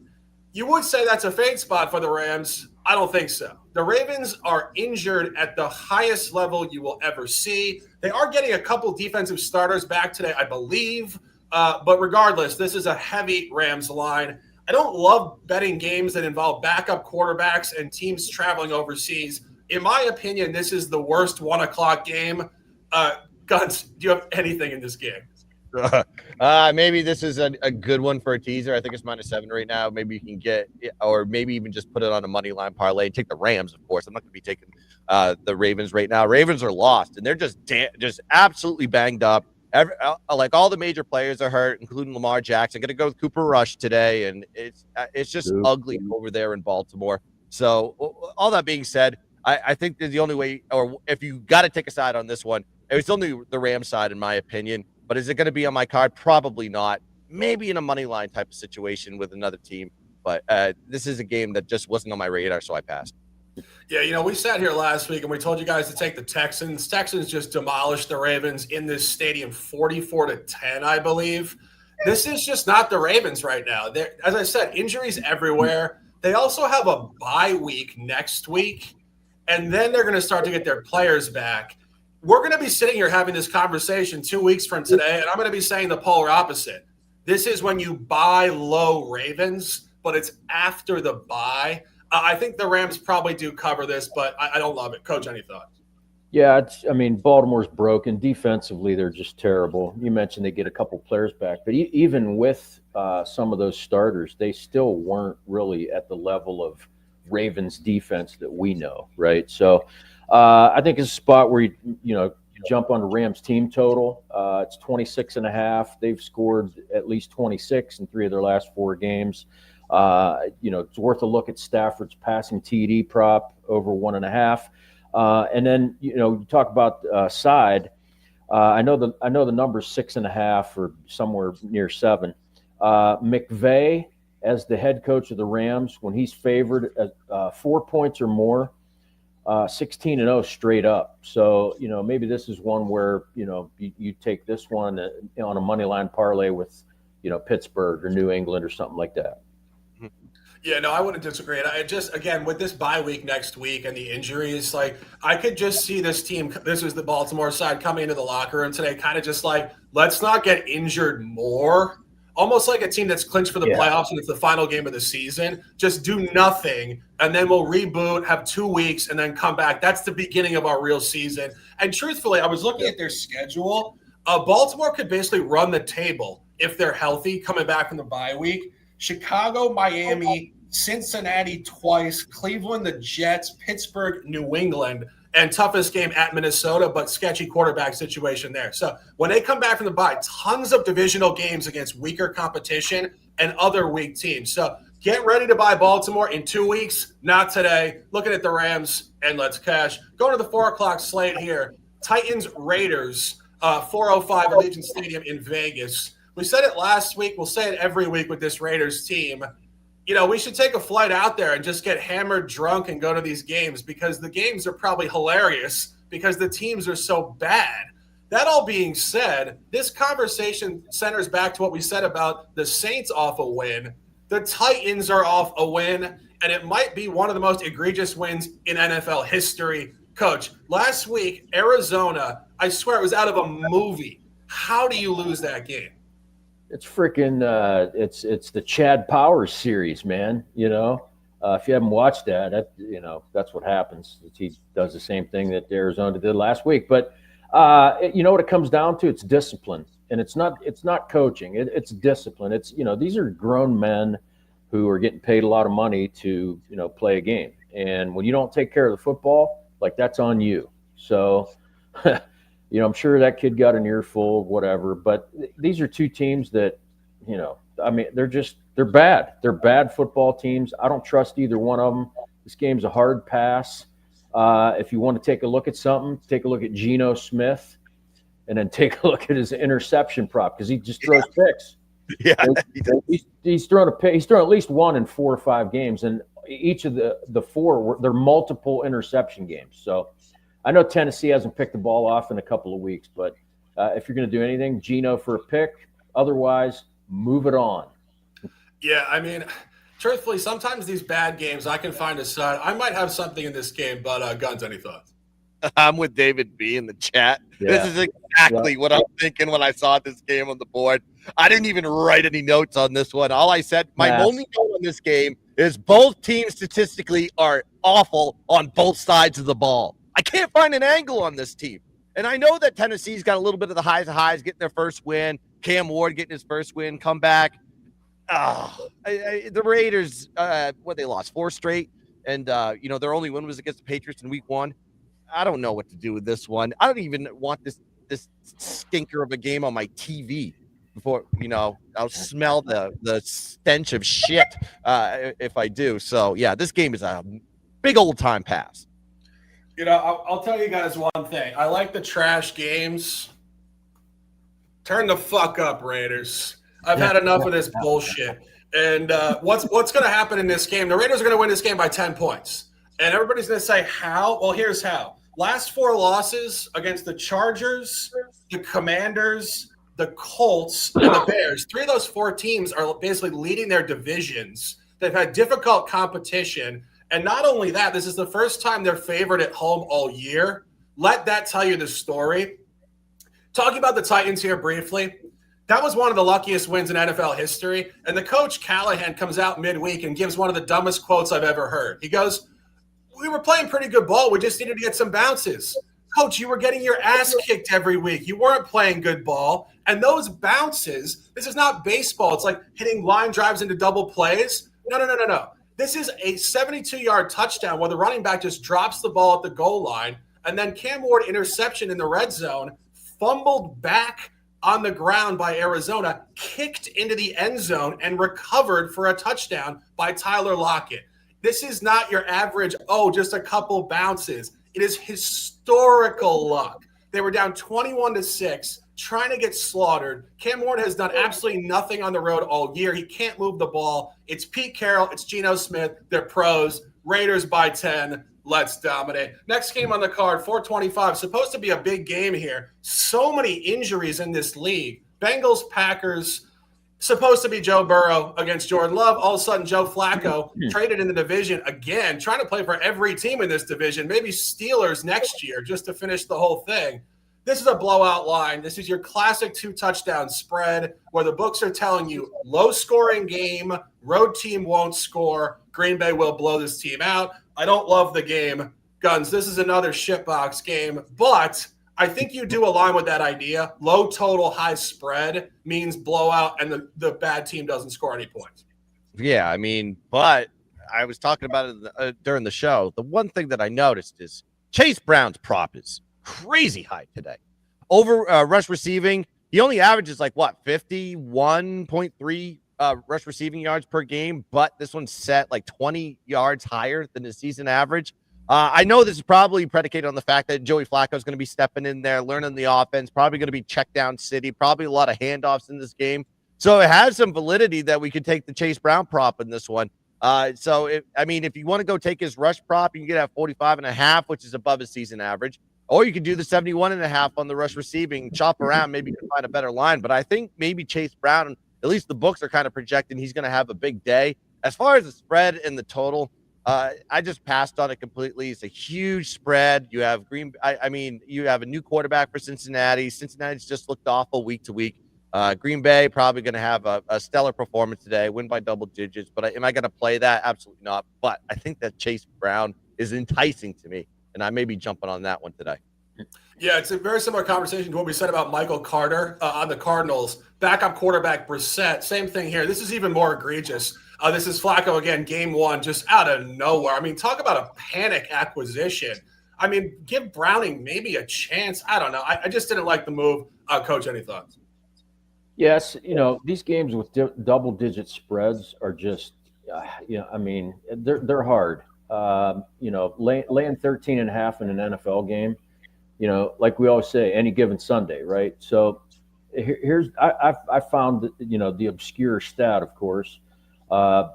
You would say that's a fade spot for the Rams. I don't think so. The Ravens are injured at the highest level you will ever see. They are getting a couple defensive starters back today, I believe. But regardless, this is a heavy Rams line. I don't love betting games that involve backup quarterbacks and teams traveling overseas. In my opinion, this is the worst 1 o'clock game. Guns, do you have anything in this game? Maybe this is a good one for a teaser. I think it's -7 right now. Maybe you can get, or maybe even just put it on a money line parlay. Take the Rams, of course. I'm not going to be taking the Ravens right now. Ravens are lost, and they're just absolutely banged up. Like all the major players are hurt, including Lamar Jackson. Going to go with Cooper Rush today, and it's just ugly over there in Baltimore. So all that being said, I think that the only way, or if you got to take a side on this one, it's only the Rams side, in my opinion. But is it going to be on my card? Probably not. Maybe in a money line type of situation with another team. But this is a game that just wasn't on my radar, so I passed. Yeah, we sat here last week and we told you guys to take the Texans. Texans just demolished the Ravens in this stadium 44-10, I believe. This is just not the Ravens right now. As I said, injuries everywhere. They also have a bye week next week, and then they're going to start to get their players back. We're going to be sitting here having this conversation 2 weeks from today, and I'm going to be saying the polar opposite. This is when you buy low Ravens, but it's after the bye. I think the Rams probably do cover this, but I don't love it. Coach, any thoughts? Yeah, Baltimore's broken. Defensively, they're just terrible. You mentioned they get a couple players back, but even with some of those starters, they still weren't really at the level of Ravens defense that we know, right? So I think it's a spot where you jump on the Rams team total. It's 26.5. They've scored at least 26 in 3 of their last 4 games. It's worth a look at Stafford's passing TD prop over 1.5. And then you talk about side. I know the number's 6.5 or somewhere near 7. McVay as the head coach of the Rams, when he's favored 4 points or more, 16-0 straight up. So, maybe this is one where, you take this one on a money line parlay with, Pittsburgh or New England or something like that. Yeah, no, I wouldn't disagree. And I just, again, with this bye week next week and the injuries, I could just see this team, this is the Baltimore side, coming into the locker room today, kind of just let's not get injured more. Almost like a team that's clinched for the playoffs and it's the final game of the season. Just do nothing, and then we'll reboot, have 2 weeks, and then come back. That's the beginning of our real season. And truthfully, I was looking at their schedule. Baltimore could basically run the table if they're healthy coming back from the bye week. Chicago, Miami, Cincinnati twice, Cleveland, the Jets, Pittsburgh, New England, and toughest game at Minnesota, but sketchy quarterback situation there. So when they come back from the bye, tons of divisional games against weaker competition and other weak teams. So get ready to buy Baltimore in 2 weeks, not today. Looking at the Rams, and let's cash. Going to the 4 o'clock slate here. Titans, Raiders, 405 Allegiant Stadium in Vegas. We said it last week. We'll say it every week with this Raiders team. We should take a flight out there and just get hammered drunk and go to these games, because the games are probably hilarious because the teams are so bad. That all being said, this conversation centers back to what we said about the Saints off a win. The Titans are off a win, and it might be one of the most egregious wins in NFL history. Coach, last week, Arizona, I swear it was out of a movie. How do you lose that game? It's freaking it's the Chad Powers series, man. If you haven't watched that's what happens. He does the same thing that Arizona did last week. But you know what it comes down to? It's discipline, and it's not coaching. It's discipline. It's these are grown men who are getting paid a lot of money to play a game, and when you don't take care of the football, like that's on you. So. I'm sure that kid got an earful, whatever. But these are two teams that, they're bad. They're bad football teams. I don't trust either one of them. This game's a hard pass. If you want to take a look at something, take a look at Geno Smith, and then take a look at his interception prop because he just throws picks. Yeah, he's thrown a pick. He's thrown at least one in 4 or 5 games, and each of the 4 they're multiple interception games. So. I know Tennessee hasn't picked the ball off in a couple of weeks, but if you're going to do anything, Geno for a pick. Otherwise, move it on. Yeah, I mean, truthfully, sometimes these bad games, I can find a side. I might have something in this game, but Guns, any thoughts? I'm with David B in the chat. Yeah. This is exactly what I'm thinking when I saw this game on the board. I didn't even write any notes on this one. All I said, my only note on this game is both teams statistically are awful on both sides of the ball. I can't find an angle on this team. And I know that Tennessee's got a little bit of the highs of highs, getting their first win. Cam Ward getting his first win, come back. The Raiders, they lost 4 straight. And, their only win was against the Patriots in week 1. I don't know what to do with this one. I don't even want this stinker of a game on my TV before, I'll smell the stench of shit if I do. So, yeah, this game is a big old time pass. I'll tell you guys one thing. I like the trash games. Turn the fuck up, Raiders. I've had enough of this bullshit. And what's going to happen in this game? The Raiders are going to win this game by 10 points. And everybody's going to say, how? Well, here's how. Last 4 losses against the Chargers, the Commanders, the Colts, and the Bears. 3 of those 4 teams are basically leading their divisions. They've had difficult competition. And not only that, this is the first time they're favored at home all year. Let that tell you the story. Talking about the Titans here briefly, that was one of the luckiest wins in NFL history. And the coach, Callahan, comes out midweek and gives one of the dumbest quotes I've ever heard. He goes, "We were playing pretty good ball. We just needed to get some bounces." Coach, you were getting your ass kicked every week. You weren't playing good ball. And those bounces, this is not baseball. It's like hitting line drives into double plays. No. This is a 72-yard touchdown where the running back just drops the ball at the goal line, and then Cam Ward interception in the red zone, fumbled back on the ground by Arizona, kicked into the end zone, and recovered for a touchdown by Tyler Lockett. This is not your average, just a couple bounces. It is historical luck. They were down 21-6. Trying to get slaughtered. Cam Ward has done absolutely nothing on the road all year. He can't move the ball. It's Pete Carroll. It's Geno Smith. They're pros. Raiders by 10. Let's dominate. Next game on the card, 425. Supposed to be a big game here. So many injuries in this league. Bengals, Packers. Supposed to be Joe Burrow against Jordan Love. All of a sudden, Joe Flacco traded in the division again, trying to play for every team in this division. Maybe Steelers next year just to finish the whole thing. This is a blowout line. This is your classic 2-touchdown spread where the books are telling you low-scoring game, road team won't score, Green Bay will blow this team out. I don't love the game. Guns, this is another shitbox game, but I think you do align with that idea. Low total, high spread means blowout, and the bad team doesn't score any points. Yeah, but I was talking about it during the show. The one thing that I noticed is Chase Brown's prop is crazy high today. Over rush receiving, he only averages 51.3 rush receiving yards per game, but this one's set 20 yards higher than his season average. I know this is probably predicated on the fact that Joey Flacco is going to be stepping in there, learning the offense, probably going to be check down city, probably a lot of handoffs in this game. So it has some validity that we could take the Chase Brown prop in this one. If you want to go take his rush prop, you can get at 45.5, which is above his season average. Or you could do the 71.5 on the rush receiving, chop around, maybe you can find a better line. But I think maybe Chase Brown, at least the books are kind of projecting he's going to have a big day. As far as the spread and the total, I just passed on it completely. It's a huge spread. You have you have a new quarterback for Cincinnati. Cincinnati's just looked awful week to week. Green Bay probably going to have a stellar performance today, win by double digits. But am I going to play that? Absolutely not. But I think that Chase Brown is enticing to me, and I may be jumping on that one today. Yeah, it's a very similar conversation to what we said about Michael Carter on the Cardinals. Backup quarterback Brissett, same thing here. This is even more egregious. This is Flacco again, game one, just out of nowhere. I mean, talk about a panic acquisition. I mean, give Browning maybe a chance. I don't know. I just didn't like the move. Coach, any thoughts? Yes, these games with double-digit spreads are just, I mean, they're hard. Laying 13 and a half in an NFL game, like we always say, any given Sunday, right? So I found, the obscure stat, of course.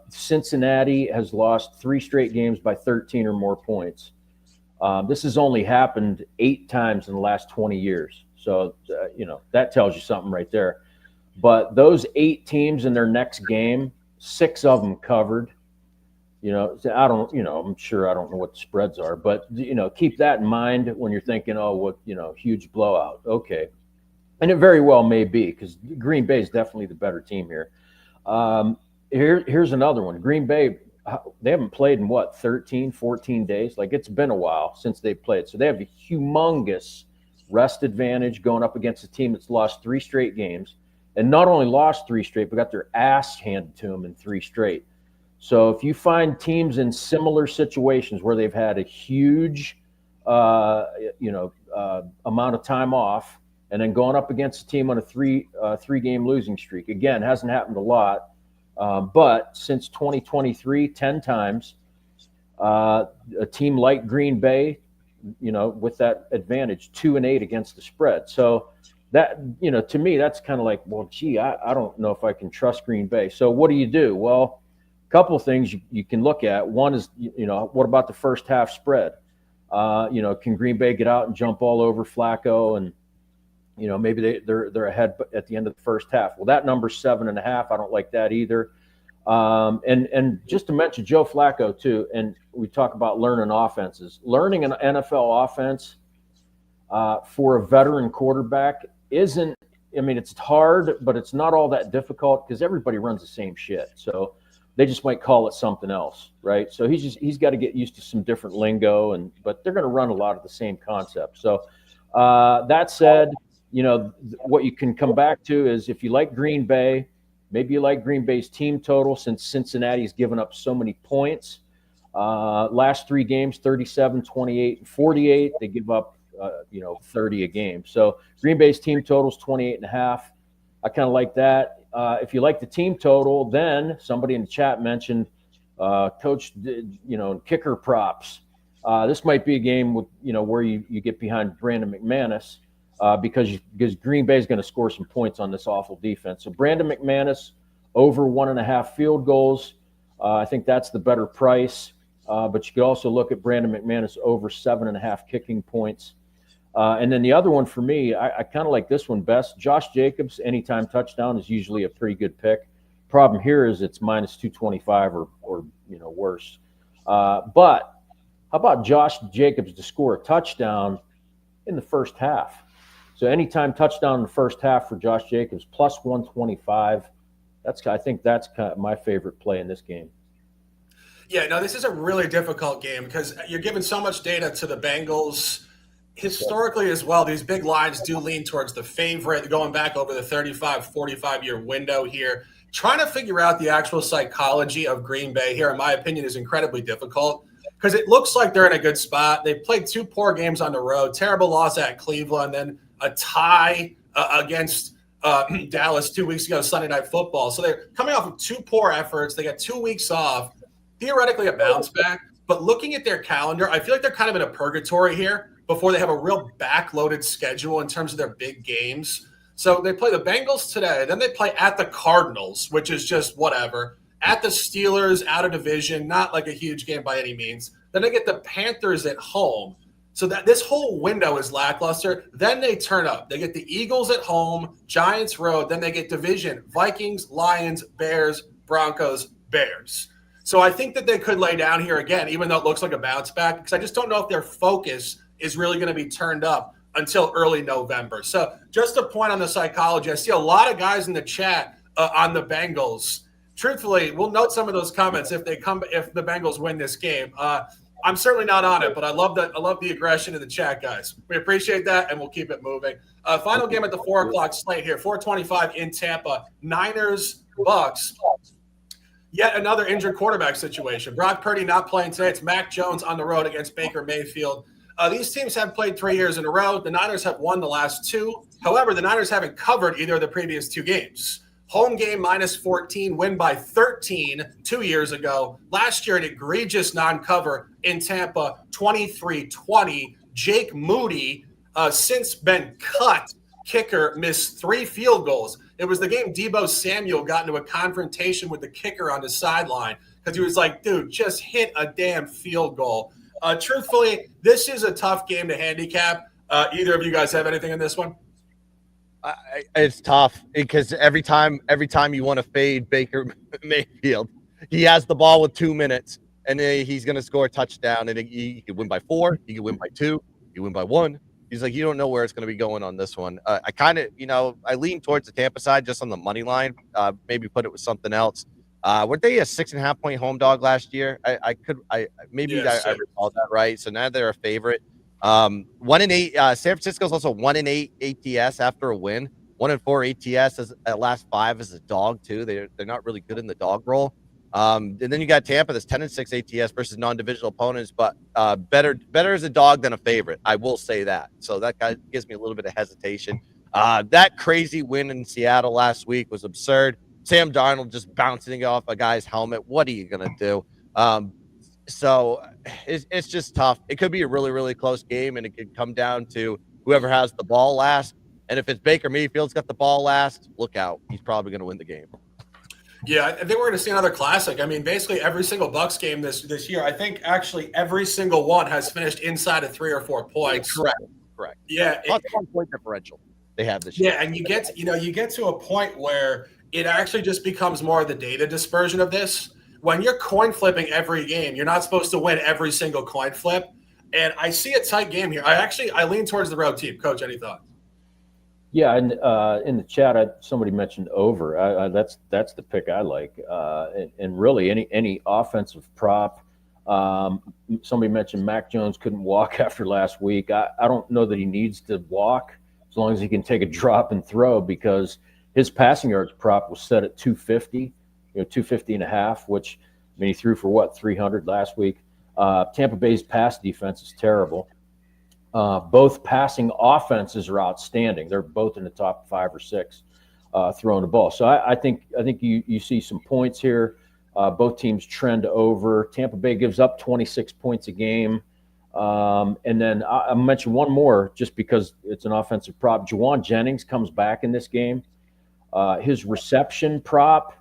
Cincinnati has lost 3 straight games by 13 or more points. This has only happened 8 times in the last 20 years. So, that tells you something right there. But those 8 teams in their next game, 6 of them covered. I'm sure I don't know what the spreads are, but, keep that in mind when you're thinking, huge blowout. Okay. And it very well may be, because Green Bay is definitely the better team here. Here's another one. Green Bay, they haven't played in 13, 14 days? Like, it's been a while since they've played. So they have a humongous rest advantage going up against a team that's lost 3 straight games. And not only lost 3 straight, but got their ass handed to them in 3 straight. So if you find teams in similar situations where they've had a huge, amount of time off, and then going up against a team on a 3-game losing streak, again, hasn't happened a lot. But since 2023, 10 times, a team like Green Bay, with that advantage, 2-8 against the spread. So that, to me, that's kind of like, well, gee, I don't know if I can trust Green Bay. So what do you do? Well, a couple of things you can look at. One is, what about the first half spread? Can Green Bay get out and jump all over Flacco, and maybe they're ahead at the end of the first half? Well, that number's 7.5. I don't like that either. And just to mention Joe Flacco too, and we talk about learning offenses. Learning an NFL offense for a veteran quarterback isn't. I mean, it's hard, but it's not all that difficult because everybody runs the same shit. So they just might call it something else, right? So he's got to get used to some different lingo, but they're going to run a lot of the same concepts. So that said, what you can come back to is if you like Green Bay, maybe you like Green Bay's team total since Cincinnati's given up so many points. Last 3 games, 37, 28, and 48. They give up, 30 a game. So Green Bay's team total is 28.5. I kind of like that. If you like the team total, then somebody in the chat mentioned, Coach, kicker props. This might be a game with, where you get behind Brandon McManus. Because Green Bay is going to score some points on this awful defense. So Brandon McManus over 1.5 field goals. I think that's the better price. But you could also look at Brandon McManus over 7.5 kicking points. And then the other one for me, I kind of like this one best. Josh Jacobs, anytime touchdown is usually a pretty good pick. Problem here is it's minus 225 or worse. But how about Josh Jacobs to score a touchdown in the first half? So anytime touchdown in the first half for Josh Jacobs, plus 125. I think that's kind of my favorite play in this game. Yeah, no, this is a really difficult game because you're giving so much data to the Bengals. Historically as well, these big lines do lean towards the favorite, going back over the 35, 45-year window here. Trying to figure out the actual psychology of Green Bay here, in my opinion, is incredibly difficult because it looks like they're in a good spot. They played 2 poor games on the road, terrible loss at Cleveland, then a tie against Dallas 2 weeks ago, Sunday Night Football. So they're coming off of 2 poor efforts. They got 2 weeks off, theoretically a bounce back. But looking at their calendar, I feel like they're kind of in a purgatory here before they have a real backloaded schedule in terms of their big games. So they play the Bengals today. Then they play at the Cardinals, which is just whatever. At the Steelers, out of division, not like a huge game by any means. Then they get the Panthers at home. So that this whole window is lackluster. Then they turn up. They get the Eagles at home, Giants road. Then they get division, Vikings, Lions, Bears, Broncos, Bears. So I think that they could lay down here again, even though it looks like a bounce back, because I just don't know if their focus is really going to be turned up until early November. So just a point on the psychology. I see a lot of guys in the chat on the Bengals. Truthfully, we'll note some of those comments if the Bengals win this game. I'm certainly not on it, but I love the aggression in the chat, guys. We appreciate that, and we'll keep it moving. Final game at the 4 o'clock slate here, 4:25 in Tampa. Niners, Bucks. Yet another injured quarterback situation. Brock Purdy not playing today. It's Mac Jones on the road against Baker Mayfield. These teams have played 3 years in a row. The Niners have won the last 2. However, the Niners haven't covered either of the previous 2 games. Home game -14, win by 13 2 years ago. Last year, an egregious non-cover in Tampa, 23-20. Jake Moody, since been cut, kicker, missed 3 field goals. It was the game Deebo Samuel got into a confrontation with the kicker on the sideline because he was like, dude, just hit a damn field goal. Truthfully, this is a tough game to handicap. Either of you guys have anything in this one? It's tough because every time you want to fade Baker Mayfield, he has the ball with 2 minutes and he's going to score a touchdown, and he could win by 4, he could win by 2, he could win by 1. He's like, you don't know where it's going to be going on this one. I kind of, I lean towards the Tampa side just on the money line. Maybe put it with something else. Weren't they a 6.5 point home dog last year? I recall that right. So now they're a favorite. 1-8. San Francisco's also 1-8 ATS after a win. 1-4 ATS as at last 5 as a dog too. They're not really good in the dog roll. And then you got Tampa that's 10-6 ATS versus non-divisional opponents, but better as a dog than a favorite. I will say that. So that guy gives me a little bit of hesitation. That crazy win in Seattle last week was absurd. Sam Darnold just bouncing off a guy's helmet. What are you gonna do? So it's just tough. It could be a really, really close game, and it could come down to whoever has the ball last. And if it's Baker Mayfield's got the ball last, look out. He's probably going to win the game. Yeah, I think we're going to see another classic. I mean, basically every single Bucks game this year, I think actually every single one has finished inside of 3 or 4 points. Correct. Yeah. Plus 1 point differential they have this year. Yeah, and you get to a point where it actually just becomes more of the data dispersion of this. When you're coin flipping every game, you're not supposed to win every single coin flip. And I see a tight game here. I lean towards the road team. Coach, any thoughts? Yeah, and in the chat, somebody mentioned over. That's the pick I like. And really, any offensive prop. Somebody mentioned Mac Jones couldn't walk after last week. I don't know that he needs to walk as long as he can take a drop and throw, because his passing yards prop was set at 250, 250 and a half, which, I mean, he threw for 300 last week. Tampa Bay's pass defense is terrible. Both passing offenses are outstanding. They're both in the top 5 or 6 throwing the ball. So I think you see some points here. Both teams trend over. Tampa Bay gives up 26 points a game. And then I'll mention one more just because it's an offensive prop. Juwan Jennings comes back in this game. His reception prop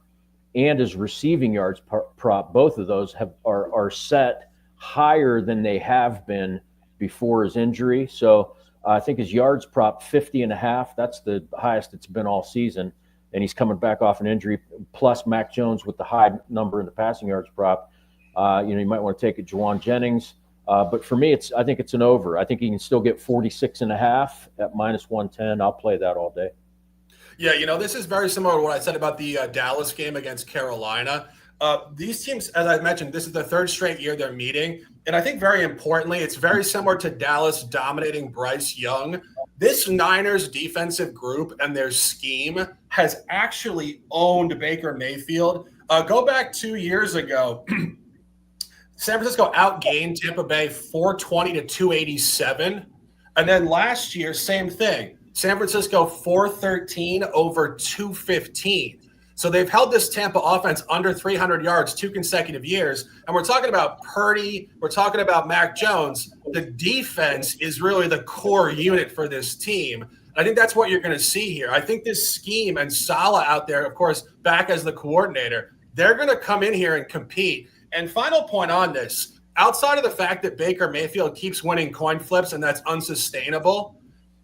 and his receiving yards prop, both of those are set higher than they have been before his injury. So I think his yards prop 50 and a half, that's the highest it's been all season. And he's coming back off an injury, plus Mac Jones with the high number in the passing yards prop. You might want to take it Juwan Jennings. But for me, I think it's an over. I think he can still get 46 and a half at -110. I'll play that all day. Yeah, this is very similar to what I said about the Dallas game against Carolina. These teams, as I mentioned, this is the 3rd straight year they're meeting. And I think very importantly, it's very similar to Dallas dominating Bryce Young. This Niners defensive group and their scheme has actually owned Baker Mayfield. Go back 2 years ago. San Francisco outgained Tampa Bay 420 to 287. And then last year, same thing. San Francisco 413 over 215. So they've held this Tampa offense under 300 yards 2 consecutive years. And we're talking about Purdy. We're talking about Mac Jones. The defense is really the core unit for this team. I think that's what you're going to see here. I think this scheme and Saleh out there, of course, back as the coordinator, they're going to come in here and compete. And final point on this, outside of the fact that Baker Mayfield keeps winning coin flips and that's unsustainable,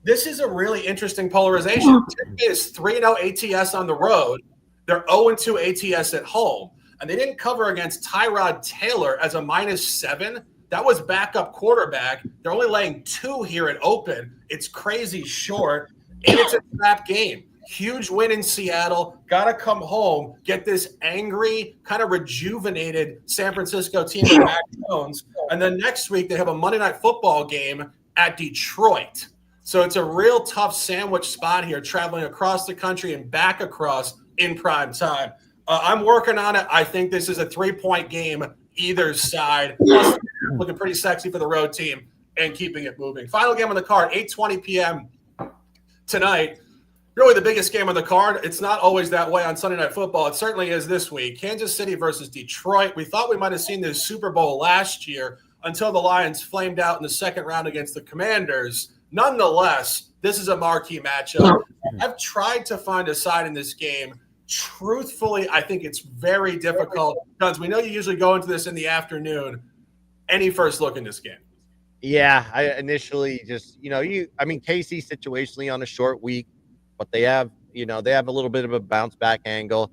this is a really interesting polarization. Tampa is 3-0 ATS on the road. They're 0-2 ATS at home. And they didn't cover against Tyrod Taylor as a -7 That was backup quarterback. They're only laying 2 here at open. It's crazy short, and it's a trap game. Huge win in Seattle. Got to come home, get this angry, kind of rejuvenated San Francisco team with Mac Jones. And then next week, they have a Monday Night Football game at Detroit. So it's a real tough sandwich spot here, traveling across the country and back across in prime time. I'm working on it. I think this is a 3-point game either side. Plus, looking pretty sexy for the road team and keeping it moving. Final game on the card, 8:20 p.m. tonight. Really the biggest game on the card. It's not always that way on Sunday Night Football. It certainly is this week. Kansas City versus Detroit. We thought we might have seen this Super Bowl last year until the Lions flamed out in the second round against the Commanders. Nonetheless, this is a marquee matchup. I've tried to find a side in this game. Truthfully, I think it's very difficult. Guns, we know you usually go into this in the afternoon. Any first look in this game? Yeah, I initially just, KC situationally on a short week, but they have a little bit of a bounce back angle.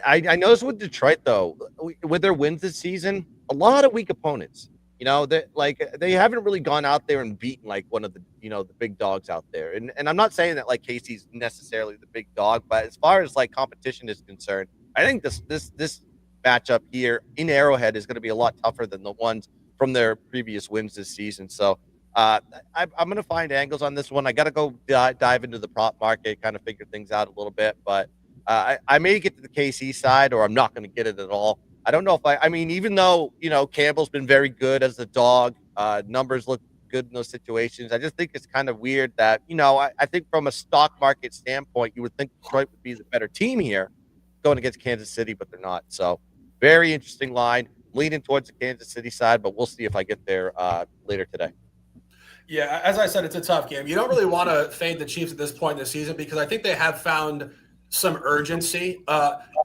I noticed with Detroit, though, with their wins this season, a lot of weak opponents. They haven't really gone out there and beaten like one of the the big dogs out there. And I'm not saying that like Casey's necessarily the big dog, but as far as like competition is concerned, I think this matchup here in Arrowhead is going to be a lot tougher than the ones from their previous wins this season. So I'm going to find angles on this one. I got to go dive into the prop market, kind of figure things out a little bit, but I may get to the KC side, or I'm not going to get it at all. I don't know if even though, Campbell's been very good as the dog, numbers look good in those situations. I just think it's kind of weird that, I think from a stock market standpoint, you would think Detroit would be the better team here going against Kansas City, but they're not. So very interesting line, leaning towards the Kansas City side, but we'll see if I get there later today. Yeah, as I said, it's a tough game. You don't really want to fade the Chiefs at this point in the season because I think they have found some urgency.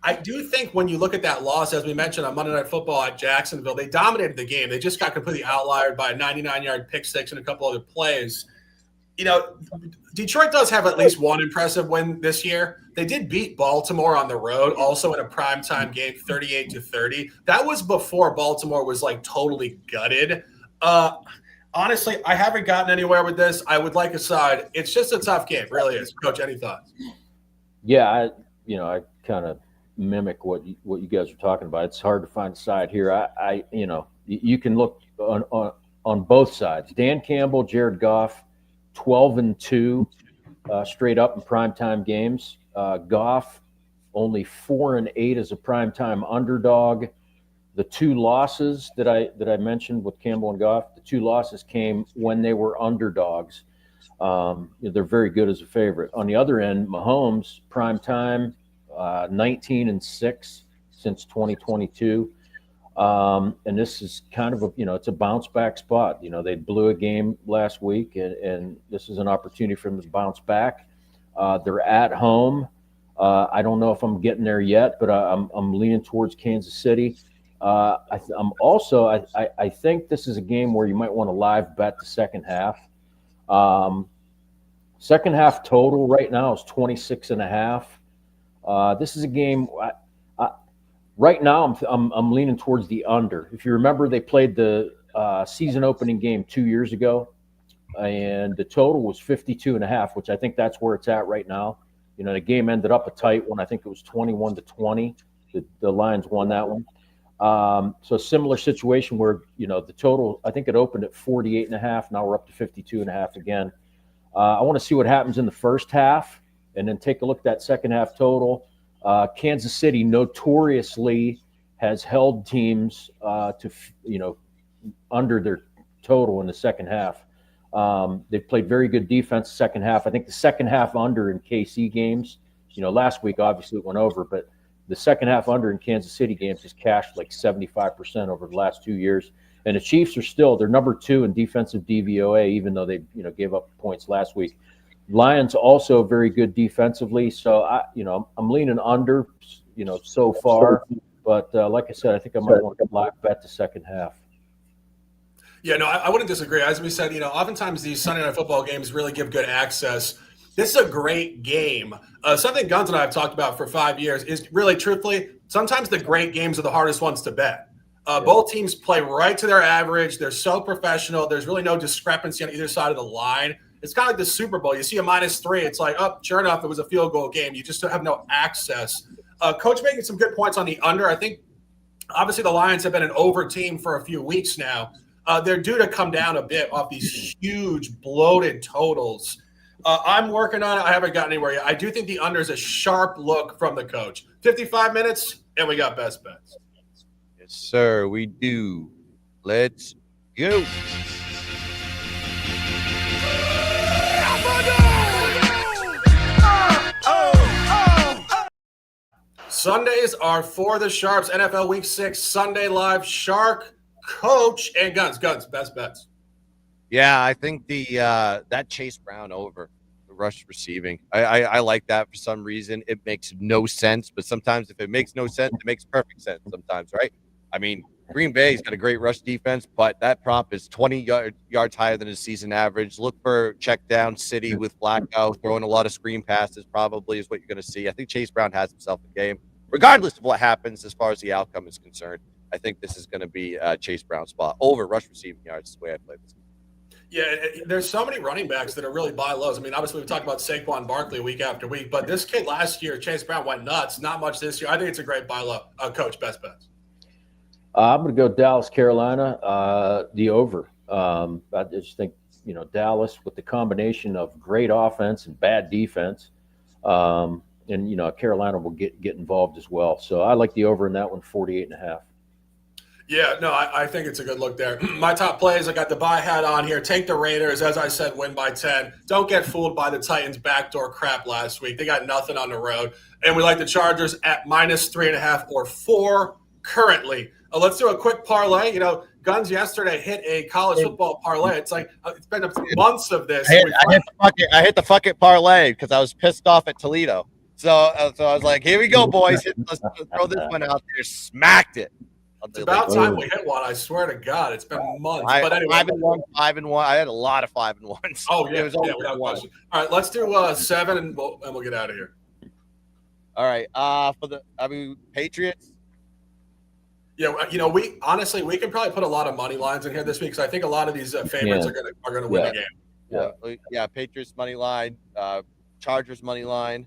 I do think when you look at that loss, as we mentioned on Monday Night Football at Jacksonville, they dominated the game. They just got completely outliered by a 99-yard pick six and a couple other plays. Detroit does have at least one impressive win this year. They did beat Baltimore on the road, also in a primetime game, 38-30. That was before Baltimore was like totally gutted. Honestly, I haven't gotten anywhere with this. I would like a side. It's just a tough game, really is. Coach, any thoughts? Yeah, I kind of mimic what you guys are talking about. It's hard to find a side here. You can look on both sides. Dan Campbell, Jared Goff, 12-2 straight up in primetime games. Goff only 4-8 as a primetime underdog. The 2 losses that I mentioned with Campbell and Goff, the 2 losses came when they were underdogs. They're very good as a favorite. On the other end, Mahomes, prime time, 19-6 since 2022. And this is kind of it's a bounce back spot. They blew a game last week, and this is an opportunity for them to bounce back. They're at home. I don't know if I'm getting there yet, but I'm leaning towards Kansas City. I think this is a game where you might want to live bet the second half. Second half total right now is 26.5. This is a game. Right now, I'm leaning towards the under. If you remember, they played the season opening game 2 years ago, and the total was 52.5, which I think that's where it's at right now. The game ended up a tight one. I think it was 21-20. The Lions won that one. So similar situation where, the total, I think it opened at 48.5. Now we're up to 52.5 again. I want to see what happens in the first half and then take a look at that second half total. Kansas City notoriously has held teams to under their total in the second half. They've played very good defense second half. I think the second half under in KC games, last week obviously it went over, but the second half under in Kansas City games has cashed like 75% over the last 2 years. And the Chiefs they're number 2 in defensive DVOA, even though they gave up points last week. Lions also very good defensively. So I'm leaning under, so far. But like I said, I think I might want to live bet the second half. Yeah, no, I wouldn't disagree. As we said, oftentimes these Sunday Night Football games really give good access. This is a great game. Something Guns and I have talked about for 5 years is really, truthfully, sometimes the great games are the hardest ones to bet. Both teams play right to their average. They're so professional. There's really no discrepancy on either side of the line. It's kind of like the Super Bowl. You see a -3. It's like, oh, sure enough, it was a field goal game. You just have no access. Coach making some good points on the under. I think, obviously, the Lions have been an over team for a few weeks now. They're due to come down a bit off these huge, bloated totals. I'm working on it. I haven't gotten anywhere yet. I do think the under is a sharp look from the coach. 55 minutes, and we got best bets. Yes, sir, we do. Let's go. Sundays are for the Sharps. NFL Week 6 Sunday Live. Shark, Coach, and Guns. Best bets. Yeah, I think that Chase Brown over the rush receiving. I like that for some reason. It makes no sense, but sometimes if it makes no sense, it makes perfect sense sometimes, right? I mean, Green Bay's got a great rush defense, but that prop is 20 yards higher than his season average. Look for check down city with Flacco, throwing a lot of screen passes probably is what you're going to see. I think Chase Brown has himself a game. Regardless of what happens as far as the outcome is concerned, I think this is going to be Chase Brown's spot over rush receiving yards is the way I play this. Yeah, there's so many running backs that are really buy lows. I mean, obviously, we talked about Saquon Barkley week after week, but this kid last year, Chase Brown, went nuts. Not much this year. I think it's a great buy low. Coach, best bets. I'm going to go Dallas, Carolina, the over. I just think, Dallas with the combination of great offense and bad defense, and, Carolina will get involved as well. So I like the over in that one, 48.5. Yeah, no, I think it's a good look there. My top plays, I got the buy hat on here. Take the Raiders. As I said, win by 10. Don't get fooled by the Titans' backdoor crap last week. They got nothing on the road. And we like the Chargers at -3.5 or 4 currently. Let's do a quick parlay. Guns yesterday hit a college football parlay. It's like it's been months of this. I hit the fucking parlay because I was pissed off at Toledo. So I was like, here we go, boys. Let's throw this one out there. Smacked it. It's about time we hit one. I swear to God, it's been months. But anyway, 5-1. I had a lot of 5-1s. Oh yeah, without question. All right, let's do 7 and we'll get out of here. All right. For the Patriots. Yeah, we honestly can probably put a lot of money lines in here this week because I think a lot of these favorites are gonna win the game. Yeah. Patriots money line, Chargers money line,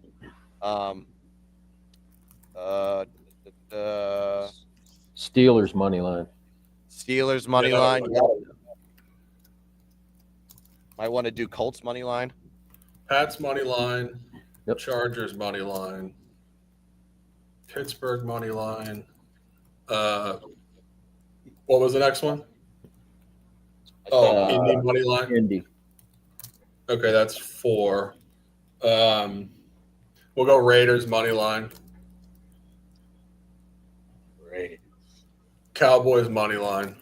Steelers money line. Steelers money line. Yeah. Might want to do Colts money line. Pats money line. Yep. Chargers money line. Pittsburgh money line. What was the next one? Indy money line. Indy. Okay, that's 4. We'll go Raiders money line. Great. Cowboys money line.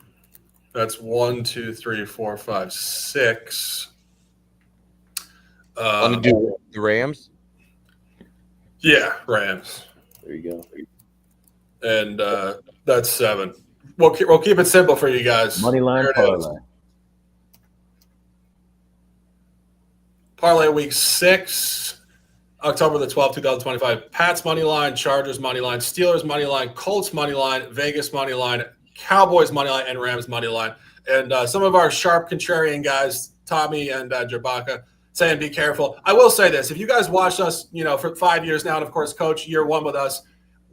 That's 1, 2, 3, 4, 5, 6. Want to do the Rams? Yeah, Rams. There you go. And that's 7. We'll keep it simple for you guys. Money line parlay. Parlay week 6, October the 12th, 2025. Pats money line, Chargers money line, Steelers money line, Colts money line, Vegas money line, Cowboys money line, and Rams money line. And some of our sharp contrarian guys, Tommy and Jabaka, saying be careful. I will say this: if you guys watched us, for 5 years now, and of course, Coach, year 1 with us,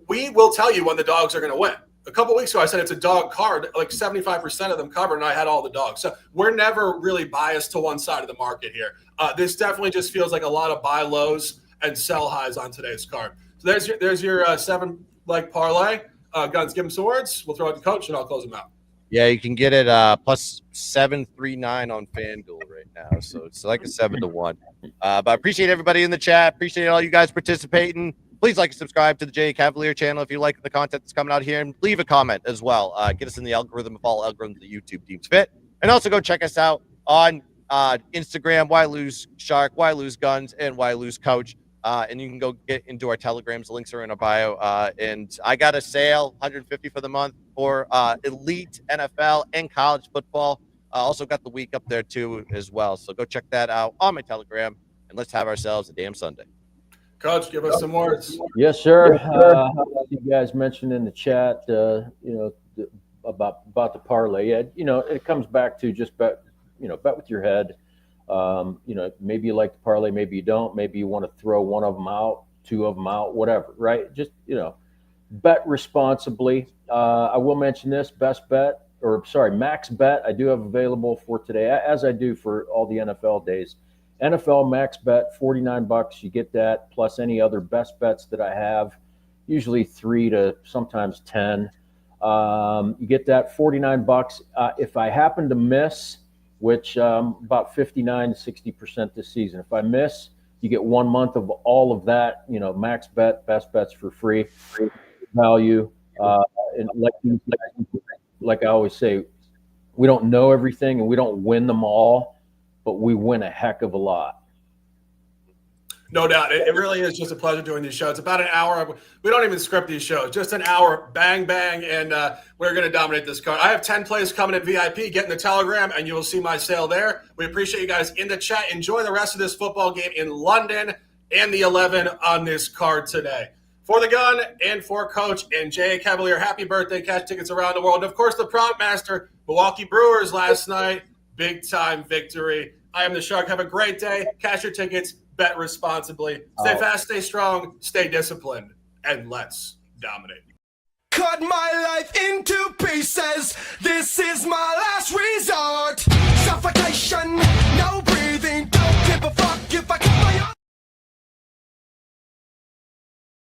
we will tell you when the dogs are going to win. A couple weeks ago, I said it's a dog card. Like 75% of them covered, and I had all the dogs. So we're never really biased to one side of the market here. This definitely just feels like a lot of buy lows and sell highs on today's card. So there's your 7-leg parlay. Guns, give them some words. We'll throw it to Coach, and I'll close them out. Yeah, you can get it plus 739 on FanDuel right now. So it's like a 7-1. But I appreciate everybody in the chat. Appreciate all you guys participating. Please like and subscribe to the J Cavalier channel if you like the content that's coming out here, and leave a comment as well. Get us in the algorithm if all algorithms the YouTube deems fit. And also go check us out on Instagram, Why Lose Shark, Why Lose Guns, and Why Lose Coach. And you can go get into our telegrams. The links are in our bio. And I got a sale, $150 for the month for elite NFL and college football. Also got the week up there too as well. So go check that out on my telegram, and let's have ourselves a damn Sunday. Coach, give us some words. Yes, sir. You guys mentioned in the chat, about the parlay. Yeah, it comes back to just bet with your head. Maybe you like the parlay, maybe you don't. Maybe you want to throw one of them out, two of them out, whatever. Right? Just bet responsibly. I will mention this max bet. I do have available for today, as I do for all the NFL days. NFL max bet, $49. You get that plus any other best bets that I have, usually 3 to sometimes 10. You get that $49. If I happen to miss, which about 59 to 60% this season, if I miss, you get 1 month of all of that, max bet, best bets for free value. And like I always say, we don't know everything and we don't win them all, but we win a heck of a lot. No doubt. It really is just a pleasure doing these shows. About an hour. We don't even script these shows. Just an hour, bang, bang, and we're going to dominate this card. I have 10 plays coming in VIP. Get in the Telegram, and you will see my sale there. We appreciate you guys in the chat. Enjoy the rest of this football game in London and the 11 on this card today. For the gun and for Coach and J.A. Cavalier, happy birthday. Cash tickets around the world. And, of course, the prompt master, Milwaukee Brewers last night. Big-time victory. I am the Shark. Have a great day. Cash your tickets. Bet responsibly. Stay fast, stay strong, stay disciplined, and let's dominate. Cut my life into pieces. This is my last resort. Suffocation